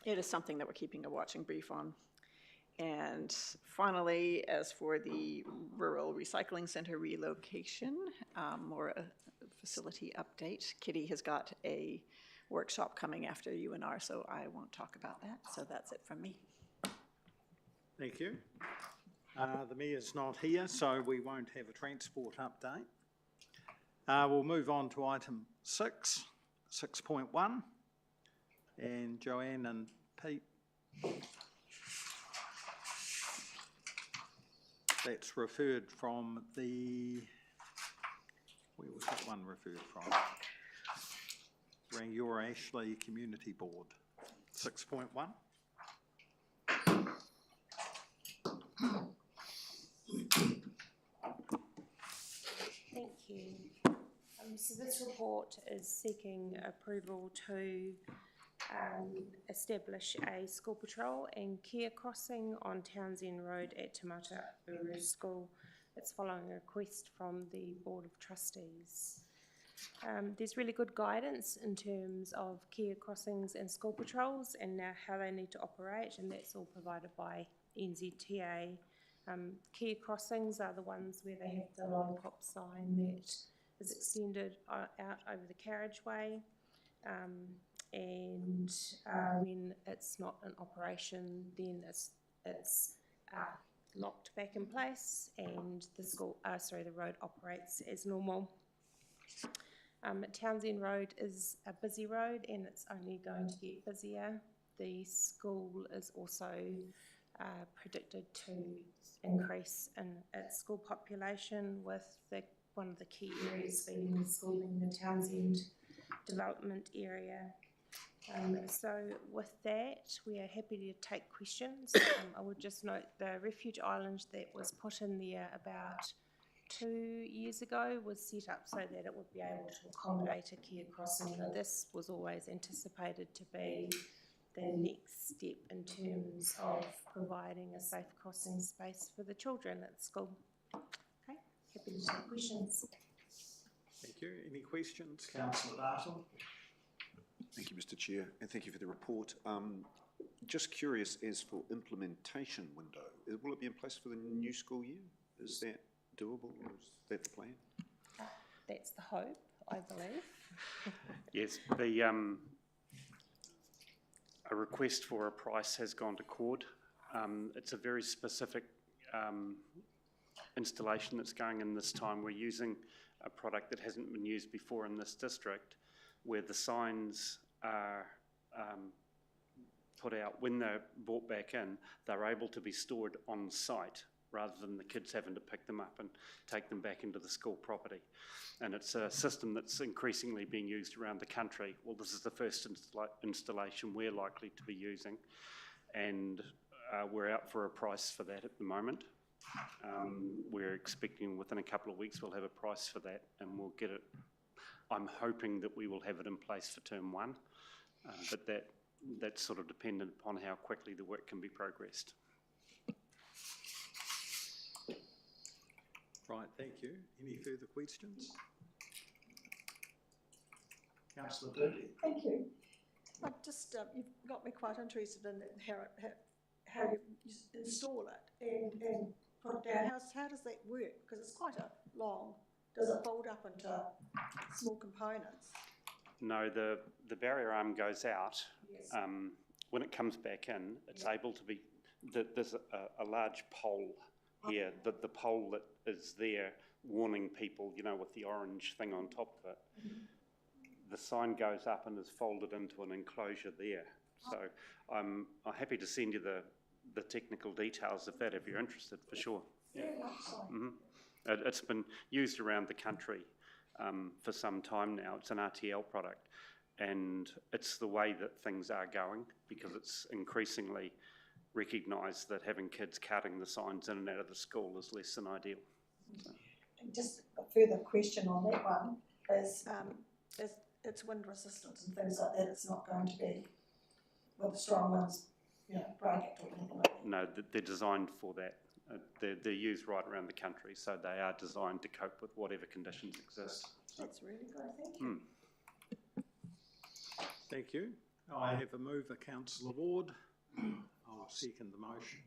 it is something that we're keeping a watching brief on. And finally, as for the rural recycling center relocation, or a facility update, Kitty has got a workshop coming after UNR, so I won't talk about that. So that's it from me. Thank you. The Mayor's not here, so we won't have a transport update. We'll move on to item 6.1. And Joanne and Pete. That's referred from the, where was that one referred from? Rangiora Ashley Community Board, 6.1. Thank you. So this report is seeking approval to establish a school patrol and care crossing on Townsend Road at Te Mata Uru School. It's following a request from the Board of Trustees. There's really good guidance in terms of care crossings and school patrols and how they need to operate, and that's all provided by NZTA. Care crossings are the ones where they have the lollipop sign that is extended out over the carriageway, and when it's not in operation, then it's locked back in place, and the road operates as normal. Townsend Road is a busy road, and it's only going to get busier. The school is also predicted to increase in its school population, with one of the key areas being the school in the Townsend development area. So with that, we are happy to take questions. I would just note the refuge island that was put in there about 2 years ago was set up so that it would be able to accommodate a care crossing. Now, this was always anticipated to be the next step in terms of providing a safe crossing space for the children at school. Okay, happy to take questions. Thank you. Any questions, Councillor Barton? Thank you, Mr. Chair, and thank you for the report. Just curious, as for implementation window, will it be in place for the new school year? Is that doable, or is that the plan? That's the hope, I believe. Yes, a request for a price has gone to court. It's a very specific installation that's going in this time. We're using a product that hasn't been used before in this district, where the signs are put out when they're brought back in. They're able to be stored on site rather than the kids having to pick them up and take them back into the school property. And it's a system that's increasingly being used around the country. Well, this is the first installation we're likely to be using, and we're out for a price for that at the moment. We're expecting within a couple of weeks we'll have a price for that, and we'll get it. I'm hoping that we will have it in place for term 1, but that's sort of dependent upon how quickly the work can be progressed. Right, thank you. Any further questions? Councillor Dooley. Thank you. I just, you've got me quite interested in how you install it and put it down. How does that work? Because it's quite a long, does it fold up into small components? No, the barrier arm goes out. Yes. When it comes back in, it's able to be, there's a large pole here, the pole that is there warning people, you know, with the orange thing on top of it. The sign goes up and is folded into an enclosure there. So I'm happy to send you the technical details of that if you're interested, for sure. Yeah, so. It's been used around the country for some time now. It's an RTL product, and it's the way that things are going, because it's increasingly recognised that having kids carting the signs in and out of the school is less than ideal. So. And just a further question on that one is it's wind resistant and things like that. It's not going to be, well, the strong ones, you know, break it or anything like that. No, they're designed for that. They're used right around the country, so they are designed to cope with whatever conditions exist. So. That's really good, thank you. Thank you. I have a mover, Councillor Ward. I'll second the motion.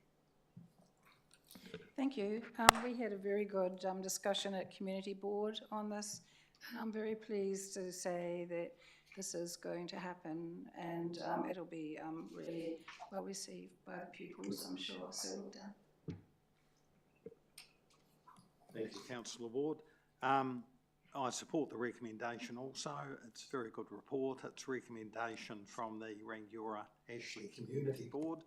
Thank you. We had a very good discussion at Community Board on this. I'm very pleased to say that this is going to happen, and it'll be really well received by the pupils, I'm sure. So well done. Thank you, Councillor Ward. I support the recommendation also. It's a very good report. It's a recommendation from the Rangiora Ashley Community Board.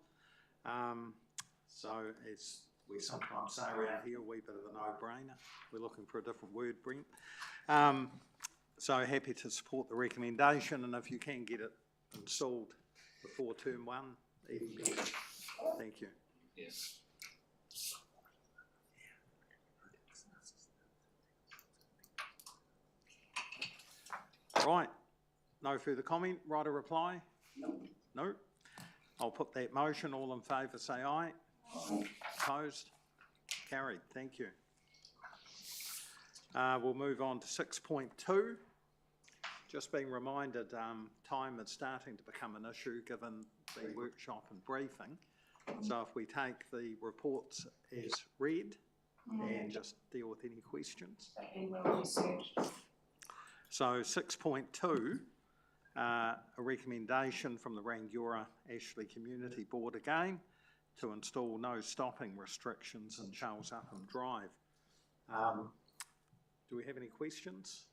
So as we sometimes say around here, a wee bit of a no-brainer. We're looking for a different word, Brent. So happy to support the recommendation, and if you can get it installed before term 1, even better. Thank you. Yes. Right, no further comment, right or reply? No. I'll put that motion. All in favour say aye. Opposed? Carried, thank you. We'll move on to 6.2. Just being reminded, time is starting to become an issue given the workshop and briefing. So if we take the reports as read and just deal with any questions. So 6.2, a recommendation from the Rangiora Ashley Community Board again to install no stopping restrictions in Charles Upham Drive. Do we have any questions?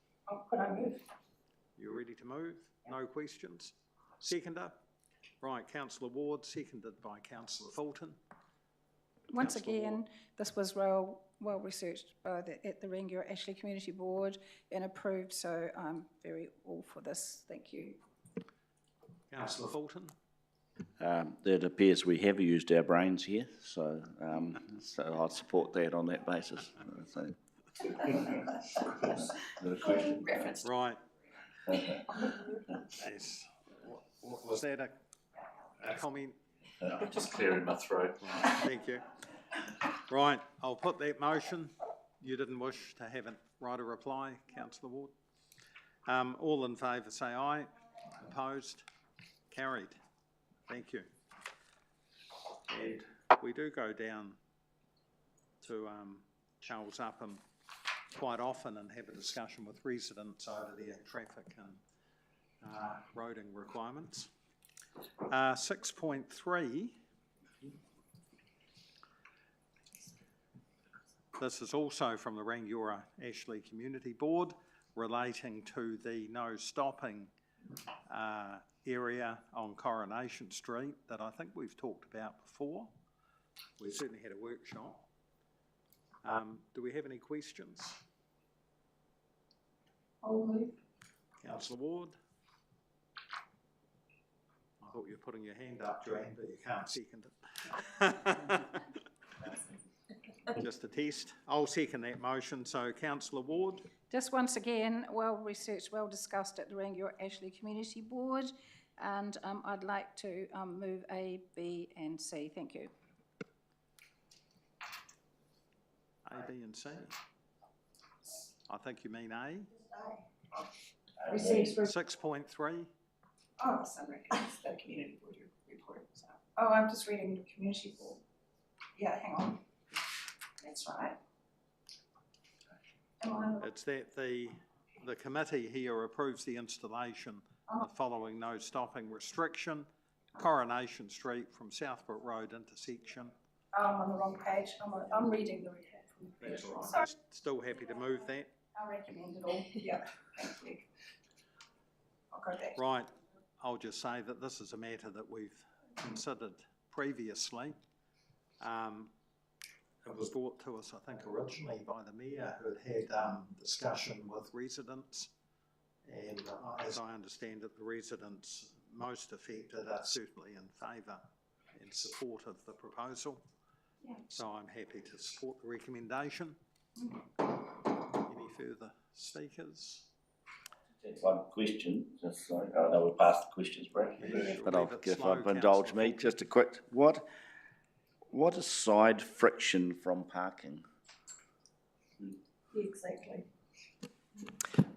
Could I move? You ready to move? No questions? Seconder? Right, Councillor Ward, seconded by Councillor Fulton. Once Councillor again, Ward. this was well researched by at the Rangiora Ashley Community Board and approved, so I'm very all for this. Thank you. Councillor Fulton. It appears we have used our brains here, so so I'd support that on that basis. So. Right. Yes. Was that a comment? Just clearing my throat. Right, thank you. Right, I'll put that motion. You didn't wish to have it right or reply, Councillor Ward. All in favour say aye. Opposed? Carried. Thank you. And we do go down to Charles Upham quite often and have a discussion with residents over their traffic and roading requirements. 6.3, this is also from the Rangiora Ashley Community Board relating to the no stopping area on Coronation Street that I think we've talked about before. We certainly had a workshop. Do we have any questions? I'll move. Councillor Ward? I thought you were putting your hand up, Joanne, but you can't second it. Just a test. I'll second that motion. So, Councillor Ward? Just once again, well researched, well discussed at the Rangiora Ashley Community Board, and I'd like to move A, B and C. Thank you. A, B and C. I think you mean A. Receives. 6.3. Oh, summary, it's the community board report. So. Oh, I'm just reading the community board. Yeah, hang on. That's right. It's that the committee here approves the installation of following no stopping restriction, Coronation Street from Southbrook Road intersection. Oh, I'm on the wrong page. I'm reading the report from the That's page. right. Sorry. Still happy to move that. I recommend it all. Yeah, thank you. I'll go back. Right. I'll just say that this is a matter that we've considered previously. It was brought to us, I think, originally by the Mayor, who had discussion with residents. And as I understand it, the residents most affected are certainly in favour and support of the proposal. Yeah. So I'm happy to support the recommendation. Any further speakers? Just one question, just so I know we're past the questions break, but if I've indulged me, just a quick, what is side friction from parking? Exactly.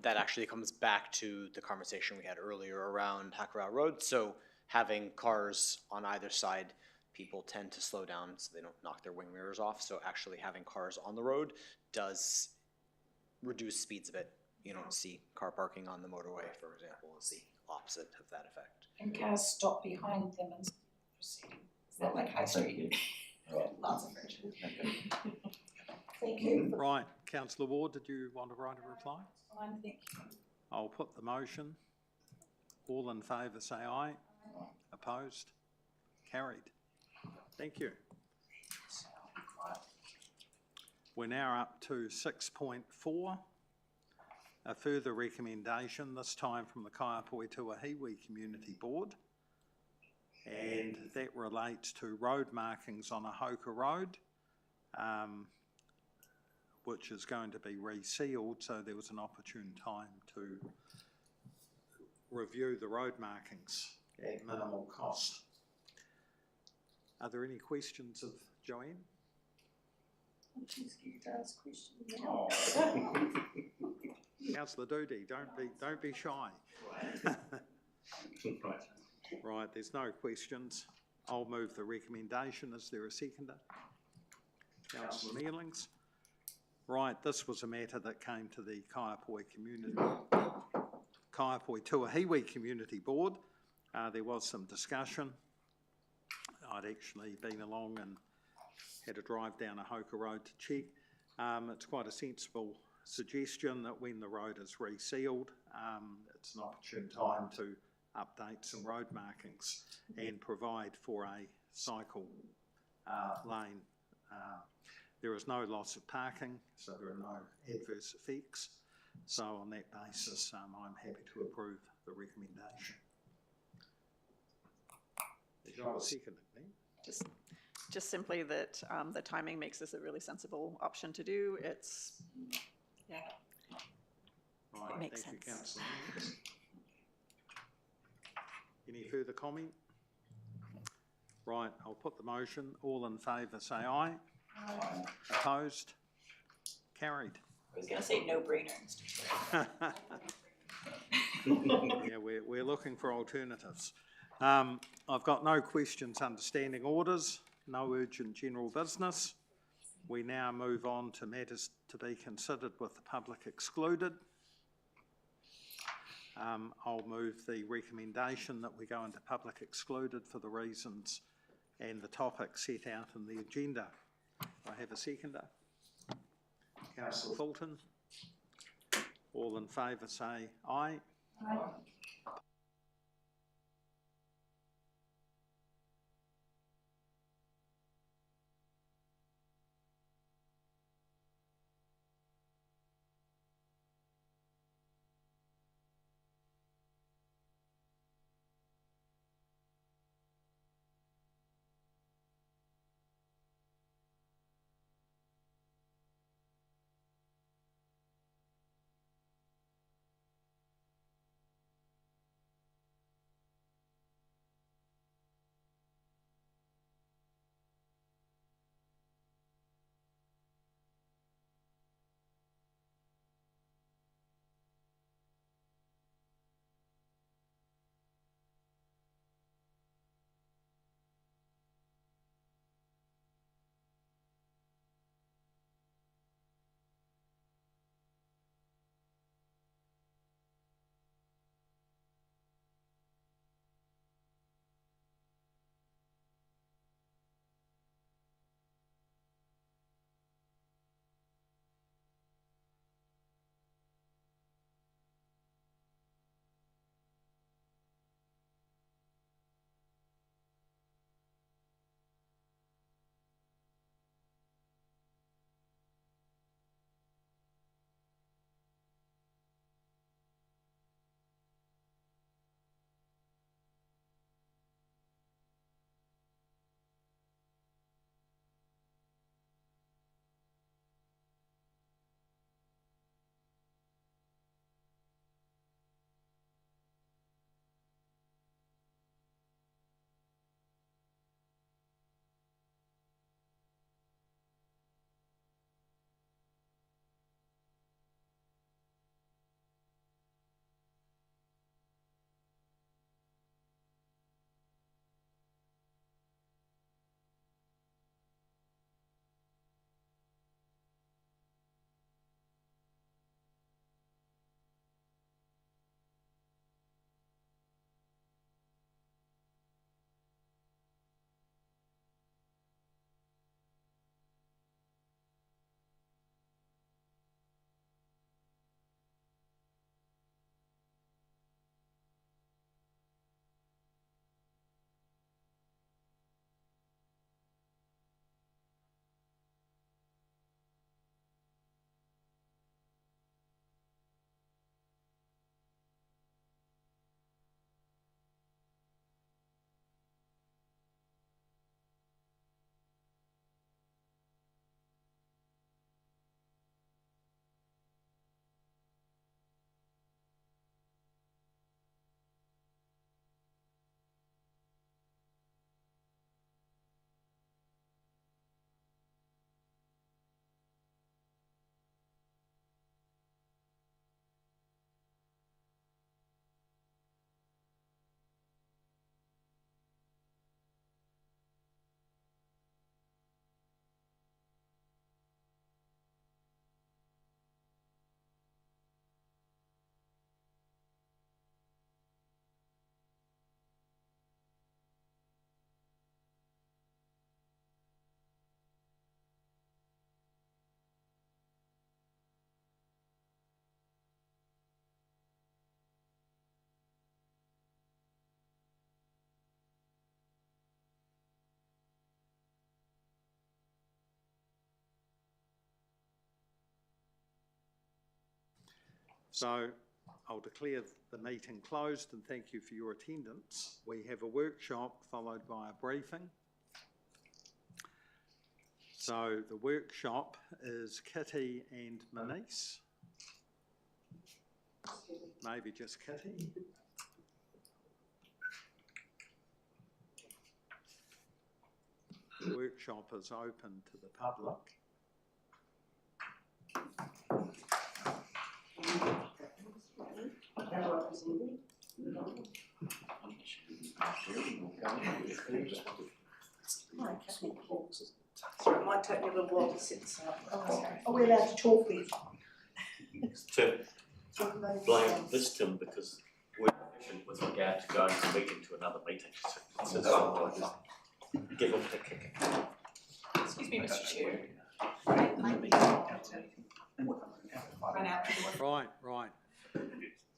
That actually comes back to the conversation we had earlier around Hakarau Road. So having cars on either side, people tend to slow down so they don't knock their wing mirrors off. So actually having cars on the road does reduce speeds a bit. You don't see car parking on the motorway, for example, is the opposite of that effect. And cars stop behind them and proceed. Is that like High Street? Lots of friction. Thank you. Right, Councillor Ward, did you want to write a reply? Fine, thank you. I'll put the motion. All in favour say aye. Opposed? Carried. Thank you. We're now up to 6.4. A further recommendation, this time from the Kaiapoi Tuahiwi Community Board, and that relates to road markings on Ahoka Road, which is going to be resealed, so there was an opportune time to review the road markings at minimal cost. Are there any questions of Joanne? I'm too scared to ask questions. Councillor Doody, don't be shy. Right, there's no questions. I'll move the recommendation. Is there a seconder? Councillor Mealings. Right, this was a matter that came to the Kaiapoi Tuahiwi Community Board. There was some discussion. I'd actually been along and had a drive down Ahoka Road to check. It's quite a sensible suggestion that when the road is resealed, it's an opportune time to update some road markings and provide for a cycle lane. There is no loss of parking, so there are no adverse effects. So on that basis, I'm happy to approve the recommendation. Is there a second? Just simply that the timing makes this a really sensible option to do. It's, yeah, Right, it makes thank sense. you, Councillor. Any further comment? Right, I'll put the motion. All in favour say aye. Aye. Opposed? Carried. I was going to say no-brainer, Mr. Chair. Yeah, we're looking for alternatives. I've got no questions under standing orders, no urgent general business. We now move on to matters to be considered with the public excluded. I'll move the recommendation that we go into public excluded for the reasons and the topic set out in the agenda. I have a seconder. Councillor Fulton. All in favour say aye. Aye. So I'll declare the meeting closed and thank you for your attendance. We have a workshop followed by a briefing. So the workshop is Kitty and Manise. Maybe just Kitty. The workshop is open to the public. So it might take me a little while to set this up. Are we allowed to talk then? Tim, blame this Tim because we're efficient with regard to going from meeting to another meeting. So give him the kick. Excuse me, Mr. Chair. Right.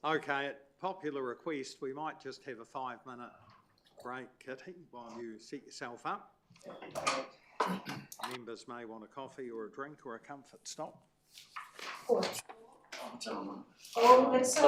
Okay, at popular request, we might just have a 5-minute break, Kitty, while you set yourself up. Members may want a coffee or a drink or a comfort stop. Oh, let's